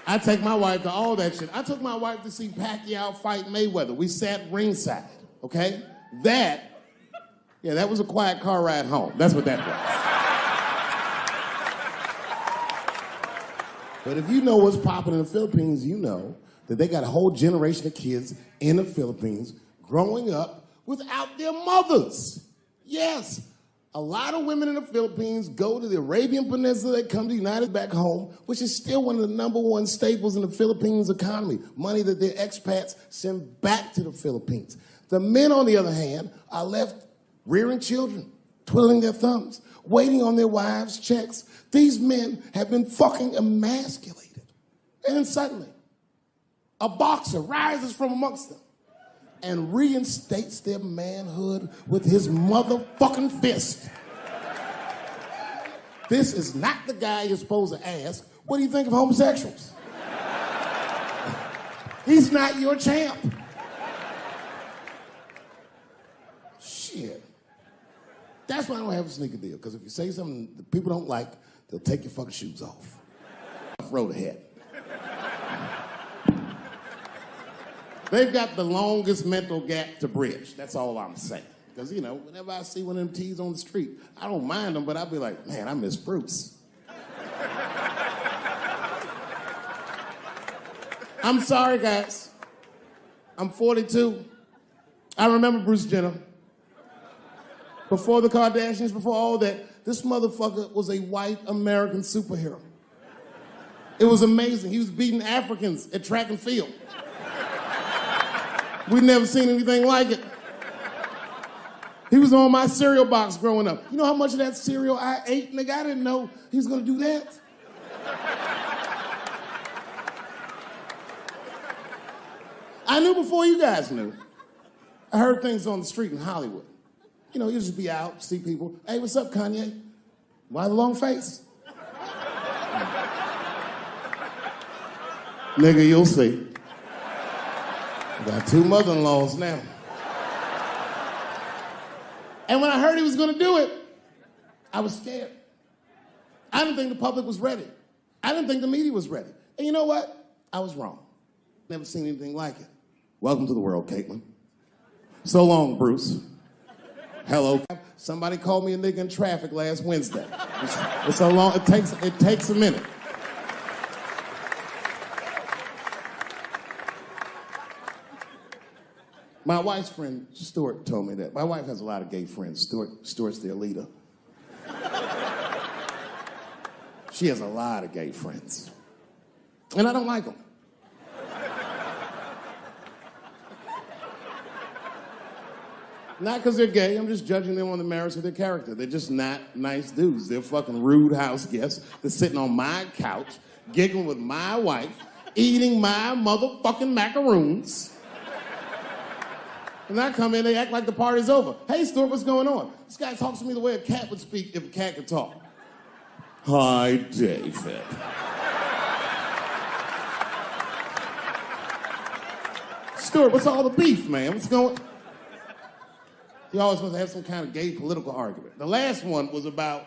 I take my wife to all that shit. I took my wife to see Pacquiao fight Mayweather. We sat ringside, okay? That was a quiet car ride home. That's what that was. But if you know what's popping in the Philippines, you know that they got a whole generation of kids in the Philippines growing up without their mothers. Yes, a lot of women in the Philippines go to the Arabian Peninsula, they come to the United back home, which is still one of the #1 staples in the Philippines economy, money that their expats send back to the Philippines. The men, on the other hand, are left rearing children, twiddling their thumbs, waiting on their wives' checks. These men have been fucking emasculated. And then suddenly, a boxer rises from amongst them and reinstates their manhood with his motherfucking fist. This is not the guy you're supposed to ask, what do you think of homosexuals? He's not your champ. Shit. That's why I don't have a sneaker deal, because if you say something that people don't like, they'll take your fucking shoes off. Throw the head. They've got the longest mental gap to bridge. That's all I'm saying. Because, you know, whenever I see one of them T's on the street, I don't mind them, but I'll be like, man, I miss Bruce. I'm sorry, guys. I'm 42. I remember Bruce Jenner. Before the Kardashians, before all that, this motherfucker was a white American superhero. It was amazing. He was beating Africans at track and field. We'd never seen anything like it. He was on my cereal box growing up. You know how much of that cereal I ate, nigga? I didn't know he was gonna do that. I knew before you guys knew. I heard things on the street in Hollywood. You know, you just be out, see people. Hey, what's up, Kanye? Why the long face? Nigga, you'll see. I got 2 mother-in-laws now. And when I heard he was gonna do it, I was scared. I didn't think the public was ready. I didn't think the media was ready. And you know what? I was wrong. Never seen anything like it. Welcome to the world, Caitlin. So long, Bruce. Hello. Somebody called me a nigga in traffic last Wednesday. It's so long, it takes a minute. My wife's friend, Stuart, told me that. My wife has a lot of gay friends. Stuart's their leader. She has a lot of gay friends. And I don't like them. Not because they're gay, I'm just judging them on the merits of their character. They're just not nice dudes. They're fucking rude house guests. They're sitting on my couch, giggling with my wife, eating my motherfucking macaroons. And I come in, they act like the party's over. Hey, Stuart, what's going on? This guy talks to me the way a cat would speak if a cat could talk. Hi, David. Stuart, what's all the beef, man? What's going on? He always wants to have some kind of gay political argument. The last one was about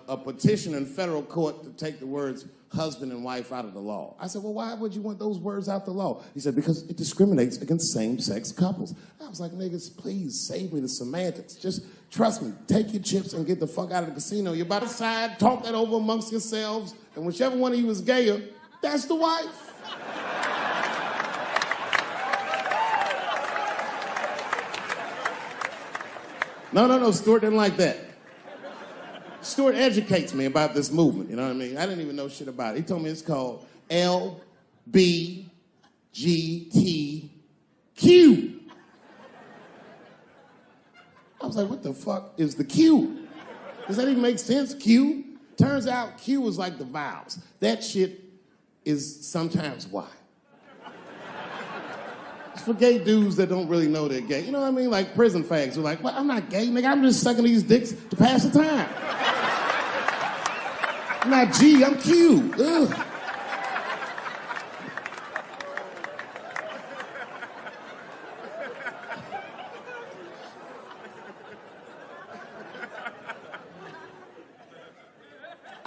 a petition in federal court to take the words husband and wife out of the law. I said, well, why would you want those words out the law? He said, because it discriminates against same-sex couples. I was like, niggas, please save me the semantics. Just trust me, take your chips and get the fuck out of the casino. You're about to side, talk that over amongst yourselves, and whichever one of you is gayer, that's the wife. No, Stuart didn't like that. Stuart educates me about this movement, you know what I mean? I didn't even know shit about it. He told me it's called LBGTQ. I was like, what the fuck is the Q? Does that even make sense, Q? Turns out Q is like the vowels. That shit is sometimes Y. It's for gay dudes that don't really know they're gay. You know what I mean? Like prison fags who are like, well, I'm not gay, nigga. I'm just sucking these dicks to pass the time. I'm not G, I'm Q. Ugh.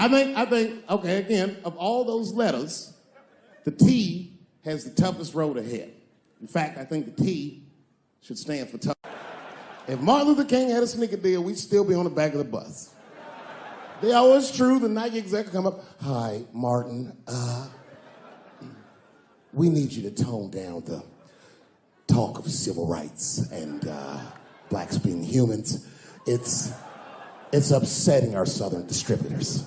I think, okay, again, of all those letters, the T has the toughest road ahead. In fact, I think the T should stand for tough. If Martin Luther King had a sneaker deal, we'd still be on the back of the bus. They always true, the Nike exec would come up, hi, Martin, we need you to tone down the talk of civil rights and blacks being humans. It's upsetting our southern distributors.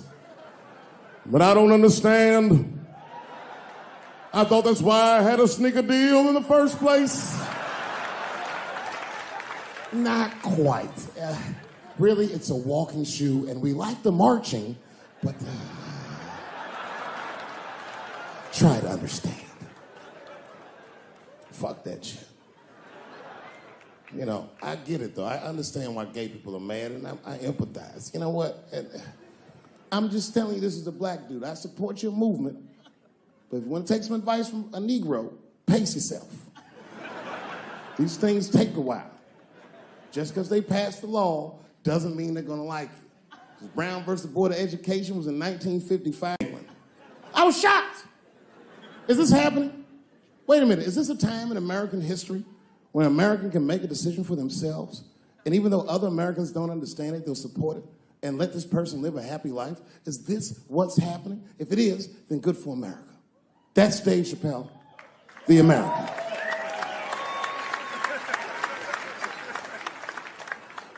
But I don't understand. I thought that's why I had a sneaker deal in the first place. Not quite. Really, it's a walking shoe, and we like the marching, but try to understand. Fuck that shit. You know, I get it, though. I understand why gay people are mad, and I empathize. You know what? I'm just telling you, this is a black dude. I support your movement, but if you want to take some advice from a Negro, pace yourself. These things take a while. Just because they passed the law doesn't mean they're going to like it. Brown versus Board of Education was in 1955. I was shocked. Is this happening? Wait a minute. Is this a time in American history when an American can make a decision for themselves, and even though other Americans don't understand it, they'll support it and let this person live a happy life? Is this what's happening? If it is, then good for America. That's Dave Chappelle, the American.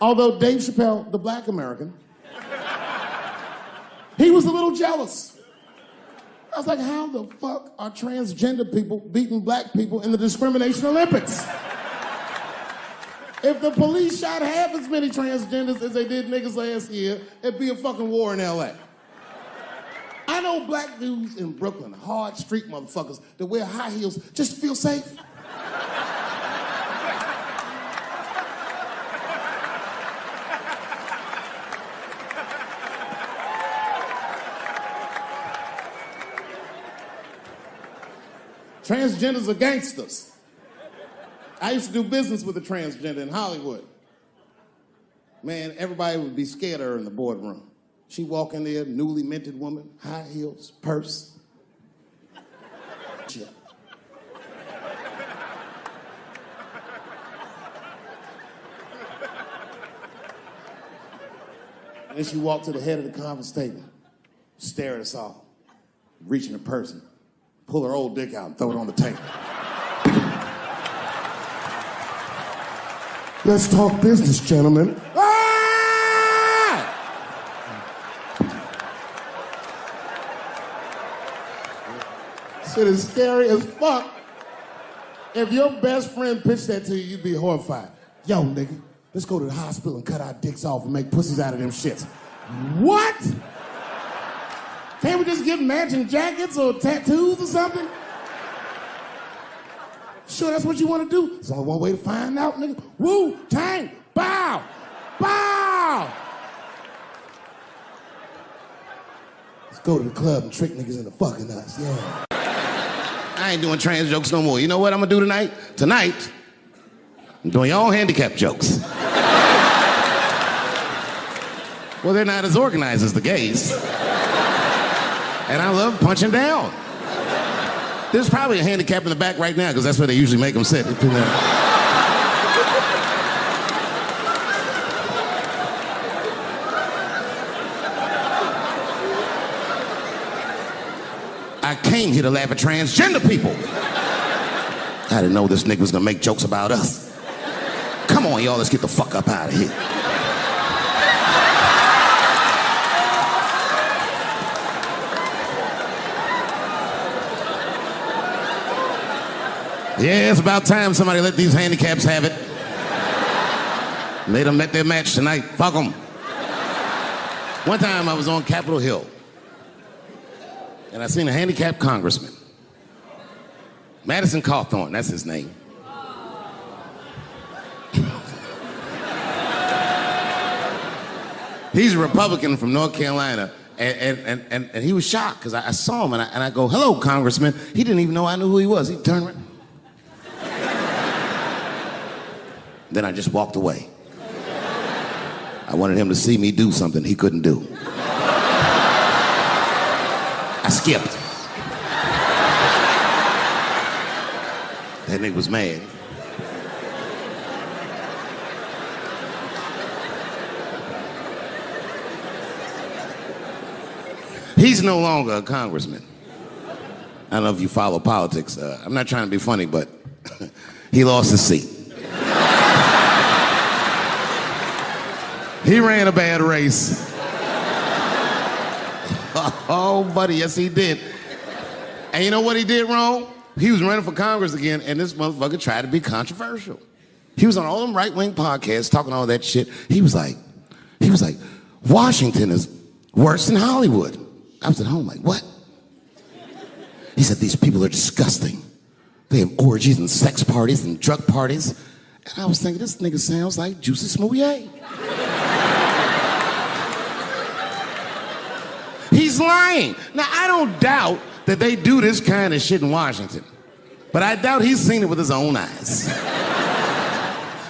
Although Dave Chappelle, the black American, he was a little jealous. I was like, how the fuck are transgender people beating black people in the discrimination Olympics? If the police shot half as many transgenders as they did niggas last year, it'd be a fucking war in LA. I know black dudes in Brooklyn, hard street motherfuckers that wear high heels just to feel safe. Transgenders are gangsters. I used to do business with a transgender in Hollywood. Man, everybody would be scared of her in the boardroom. She'd walk in there, newly minted woman, high heels, purse. Shit. And then she walked to the head of the conference table, stare at us all, reach in her purse and pull her old dick out and throw it on the table. Let's talk business, gentlemen. Ah! Shit is scary as fuck. If your best friend pitched that to you, you'd be horrified. Yo, nigga, let's go to the hospital and cut our dicks off and make pussies out of them shits. What? Can't we just get matching jackets or tattoos or something? Sure, that's what you want to do? There's only one way to find out, nigga. Wu-Tang, bow, bow. Let's go to the club and trick niggas into fucking us, yeah. I ain't doing trans jokes no more. You know what I'm gonna do tonight? Tonight, I'm doing your own handicap jokes. Well, they're not as organized as the gays. And I love punching down. There's probably a handicap in the back right now, because that's where they usually make them sit. I came here to laugh at transgender people. I didn't know this nigga was gonna make jokes about us. Come on, y'all, let's get the fuck up out of here. Yeah, it's about time somebody let these handicaps have it. Made them met their match tonight. Fuck them. One time I was on Capitol Hill, and I seen a handicapped congressman. Madison Cawthorn, that's his name. He's a Republican from North Carolina, and he was shocked, because I saw him, and I go, hello, Congressman. He didn't even know I knew who he was. He turned around. Then I just walked away. I wanted him to see me do something he couldn't do. I skipped. That nigga was mad. He's no longer a congressman. I don't know if you follow politics. I'm not trying to be funny, but he lost his seat. He ran a bad race. Oh, buddy, yes, he did. And you know what he did wrong? He was running for Congress again, and this motherfucker tried to be controversial. He was on all them right-wing podcasts talking all that shit. He was like, Washington is worse than Hollywood. I was at home like, what? He said, these people are disgusting. They have orgies and sex parties and drug parties. And I was thinking, this nigga sounds like Juicy Smouye. He's lying. Now, I don't doubt that they do this kind of shit in Washington, but I doubt he's seen it with his own eyes.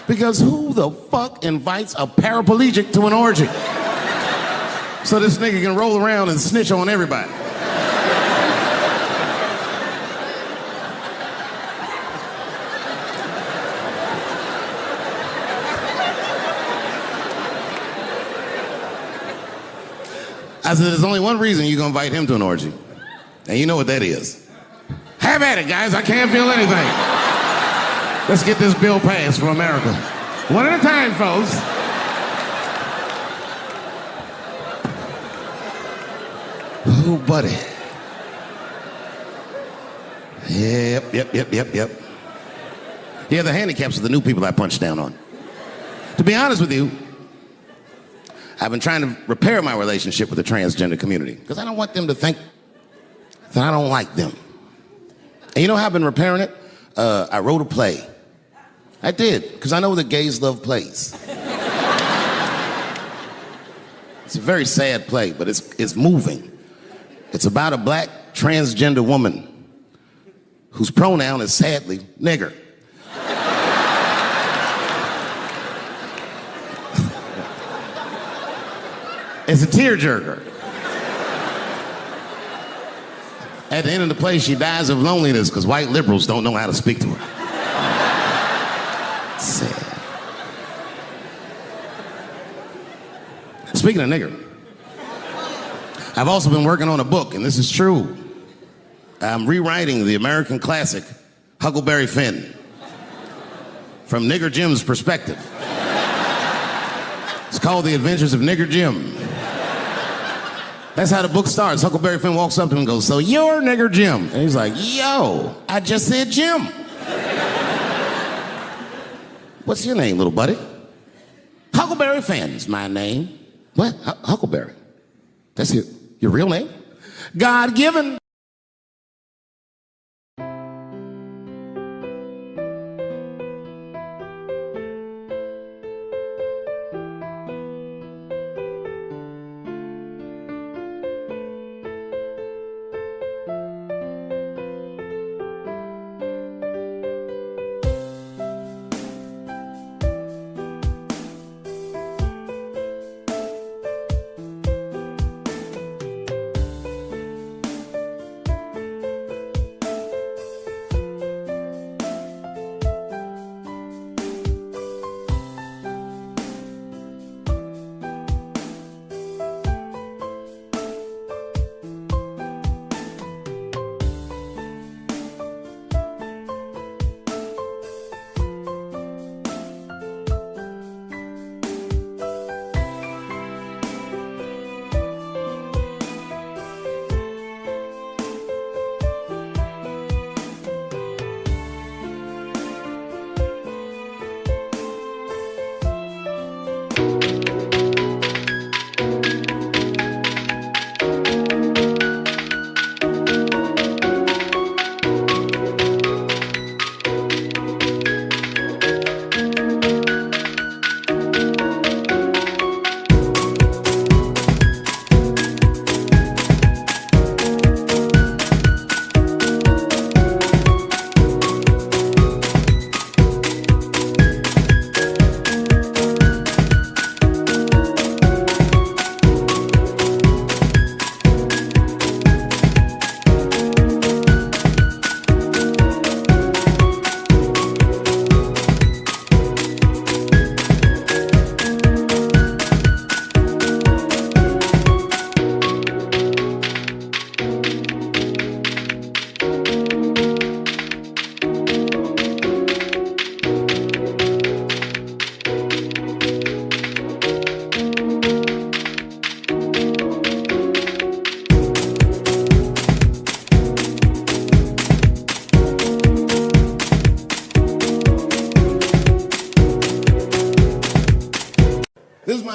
Because who the fuck invites a paraplegic to an orgy? So this nigga can roll around and snitch on everybody. I said, there's only one reason you're gonna invite him to an orgy. And you know what that is. Have at it, guys. I can't feel anything. Let's get this bill passed for America. One at a time, folks. Oh, buddy. Yep. Yeah, the handicaps are the new people I punch down on. To be honest with you, I've been trying to repair my relationship with the transgender community, because I don't want them to think that I don't like them. And you know how I've been repairing it? I wrote a play. I did, because I know that gays love plays. It's a very sad play, but it's moving. It's about a black transgender woman whose pronoun is, sadly, nigger. It's a tearjerker. At the end of the play, she dies of loneliness because white liberals don't know how to speak to her. Sad. Speaking of nigger, I've also been working on a book, and this is true. I'm rewriting the American classic, Huckleberry Finn, from Nigger Jim's perspective. It's called The Adventures of Nigger Jim. That's how the book starts. Huckleberry Finn walks up to him and goes, so you're Nigger Jim. And he's like, yo, I just said Jim. What's your name, little buddy? Huckleberry Finn's my name. What? Huckleberry? That's your real name? God-given.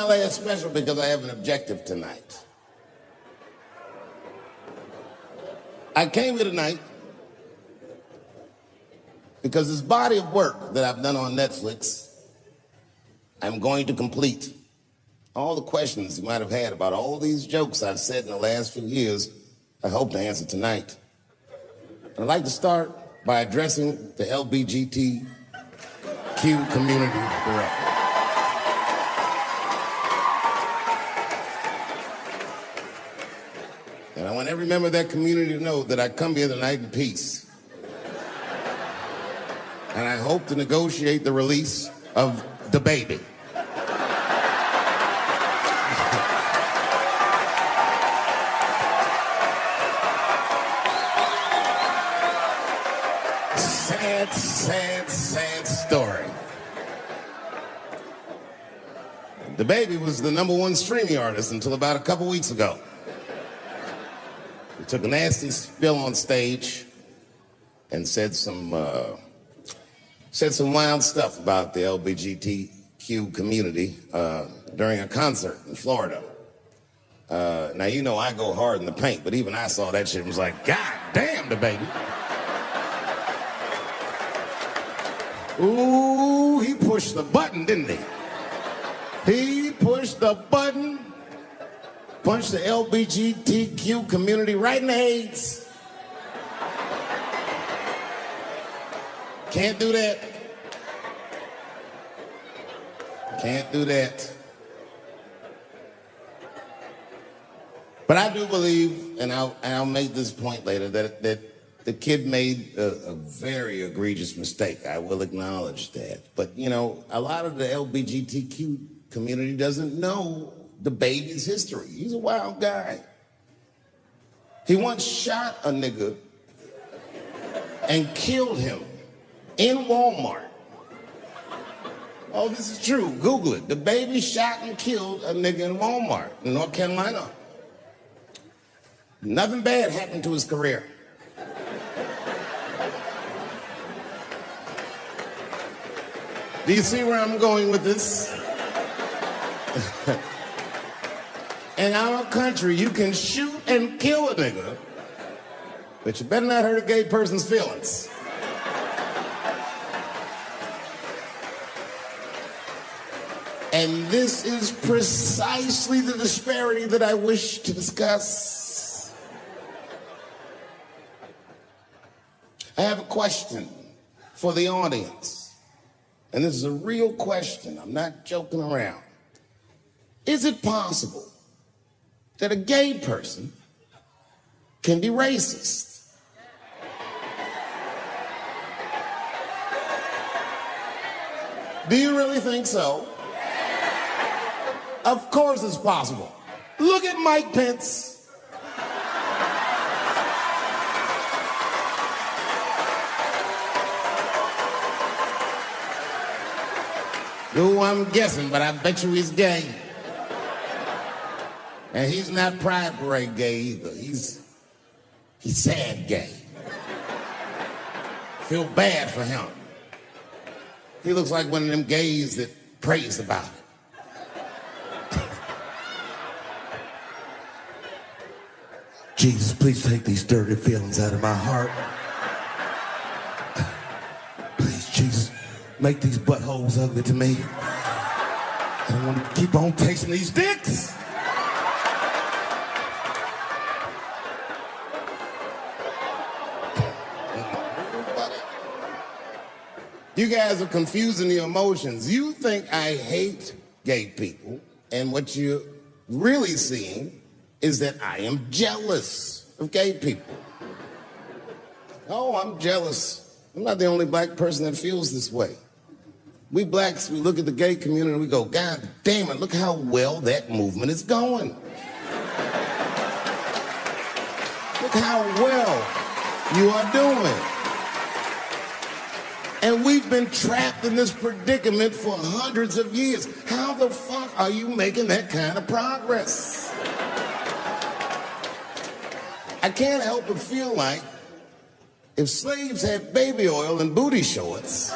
last special because I have an objective tonight. I came here tonight because this body of work that I've done on Netflix, I'm going to complete. All the questions you might have had about all these jokes I've said in the last few years, I hope to answer tonight. I'd like to start by addressing the LBGTQ community directly. And I want every member of that community to know that I come here tonight in peace. And I hope to negotiate the release of the baby. Sad story. The baby was the #1 streaming artist until about a couple weeks ago. He took a nasty spill on stage and said some wild stuff about the LGBTQ community during a concert in Florida. Now, you know I go hard in the paint, but even I saw that shit and was like, God damn, the baby. Ooh, he pushed the button, didn't he? He pushed the button, punched the LGBTQ community right in the AIDS. Can't do that. Can't do that. But I do believe, and I'll make this point later, that the kid made a very egregious mistake. I will acknowledge that. But, you know, a lot of the LGBTQ community doesn't know the baby's history. He's a wild guy. He once shot a nigga and killed him in Walmart. Oh, this is true. Google it. The baby shot and killed a nigga in Walmart in North Carolina. Nothing bad happened to his career. Do you see where I'm going with this? In our country, you can shoot and kill a nigga, but you better not hurt a gay person's feelings. And this is precisely the disparity that I wish to discuss. I have a question for the audience. And this is a real question. I'm not joking around. Is it possible that a gay person can be racist? Do you really think so? Of course it's possible. Look at Mike Pence. Who I'm guessing, but I bet you he's gay. And he's not Pride Parade gay either. He's sad gay. Feel bad for him. He looks like one of them gays that prays about it. Jesus, please take these dirty feelings out of my heart. Please, Jesus, make these buttholes ugly to me. I don't want to keep on tasting these dicks. You guys are confusing the emotions. You think I hate gay people, and what you're really seeing is that I am jealous of gay people. Oh, I'm jealous. I'm not the only black person that feels this way. We blacks, we look at the gay community and we go, God damn it, look how well that movement is going. Look how well you are doing. And we've been trapped in this predicament for hundreds of years. How the fuck are you making that kind of progress? I can't help but feel like if slaves had baby oil and booty shorts,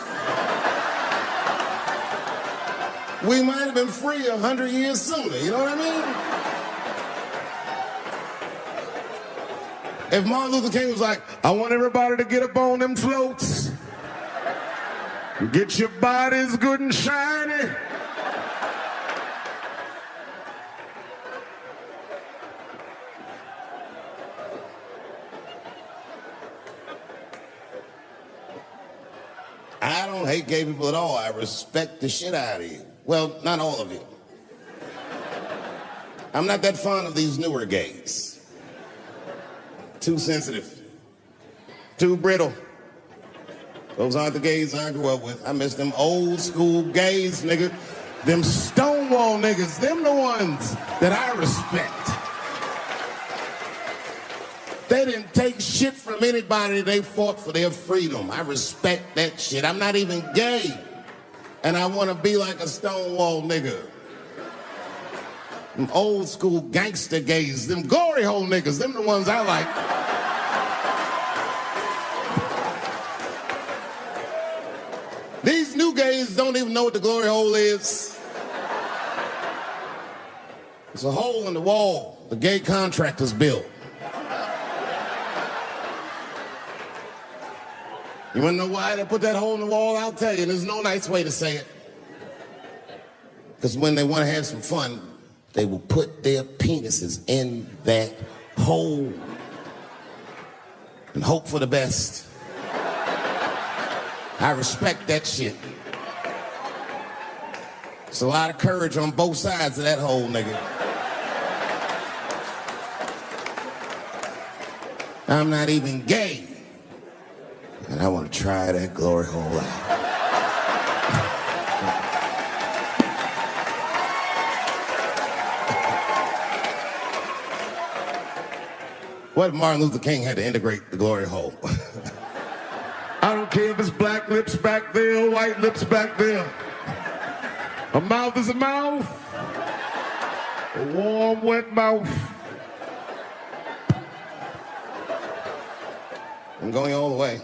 we might have been free 100 years sooner, you know what I mean? If Martin Luther King was like, I want everybody to get up on them floats, get your bodies good and shiny. I don't hate gay people at all. I respect the shit out of you. Well, not all of you. I'm not that fond of these newer gays. Too sensitive. Too brittle. Those aren't the gays I grew up with. I miss them old school gays, nigga. Them Stonewall niggas. Them the ones that I respect. They didn't take shit from anybody. They fought for their freedom. I respect that shit. I'm not even gay. And I want to be like a Stonewall nigga. Them old school gangster gays. Them glory hole niggas. Them the ones I like. These new gays don't even know what the glory hole is. It's a hole in the wall the gay contractors built. You wanna know why they put that hole in the wall? I'll tell you, there's no nice way to say it. Because when they want to have some fun, they will put their penises in that hole and hope for the best. I respect that shit. There's a lot of courage on both sides of that hole, nigga. I'm not even gay. And I want to try that glory hole out. What if Martin Luther King had to integrate the glory hole? I don't care if it's black lips back there, white lips back there. A mouth is a mouth. A warm, wet mouth. I'm going all the way.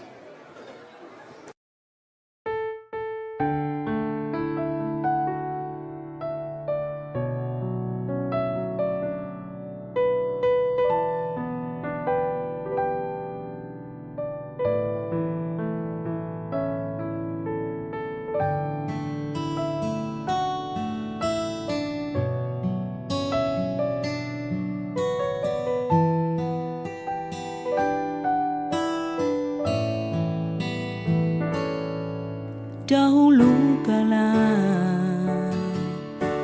Dahulu kala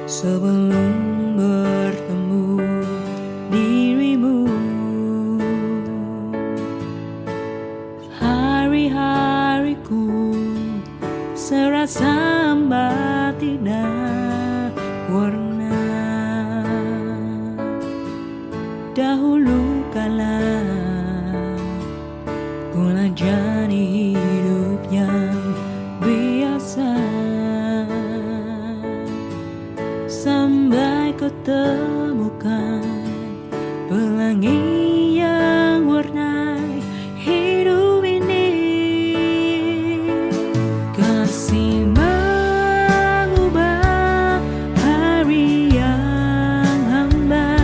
sebelum bertemu dirimu, hari-hariku serasa hampa tidak warna. Dahulu kala ku jalani hidup yang biasa, sampai kau temukan pelangi yang warnai hidup ini. Kasih mengubah hari yang hamba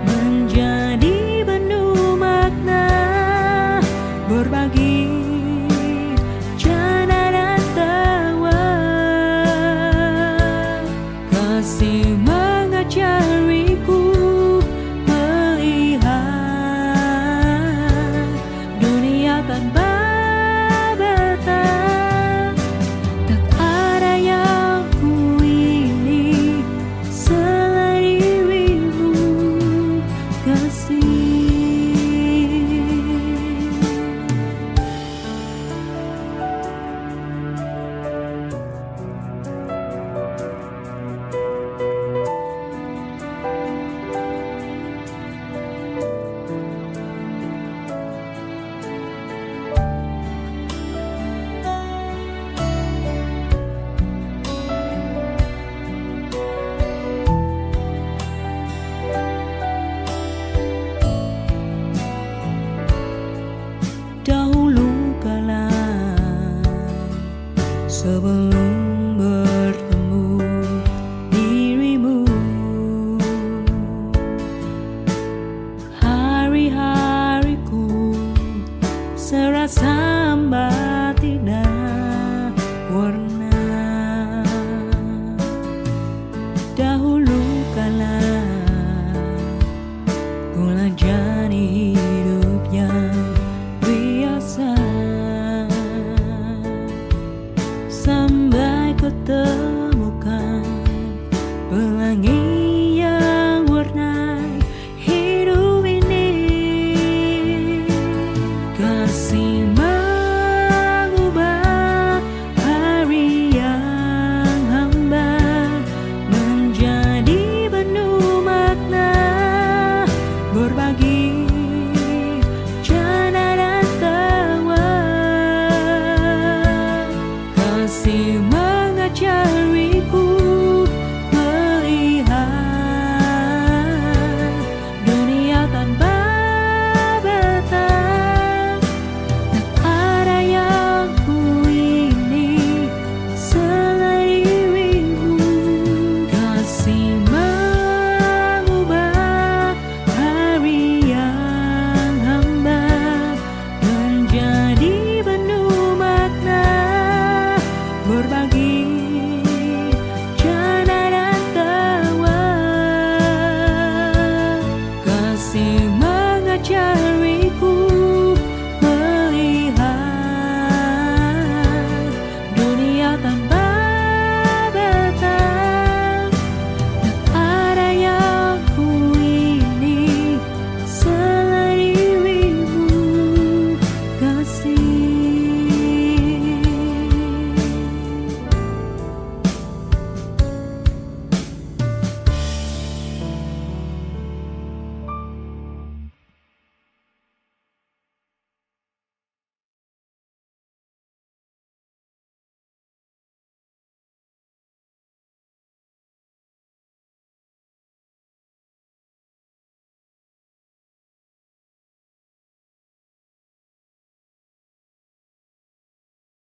menjadi penuh makna, berbagi mengajariku melihat dunia tanpa batas. Tak ada yang ku ini selain dirimu, kasih. Dahulu kala sebelum bertemu tơ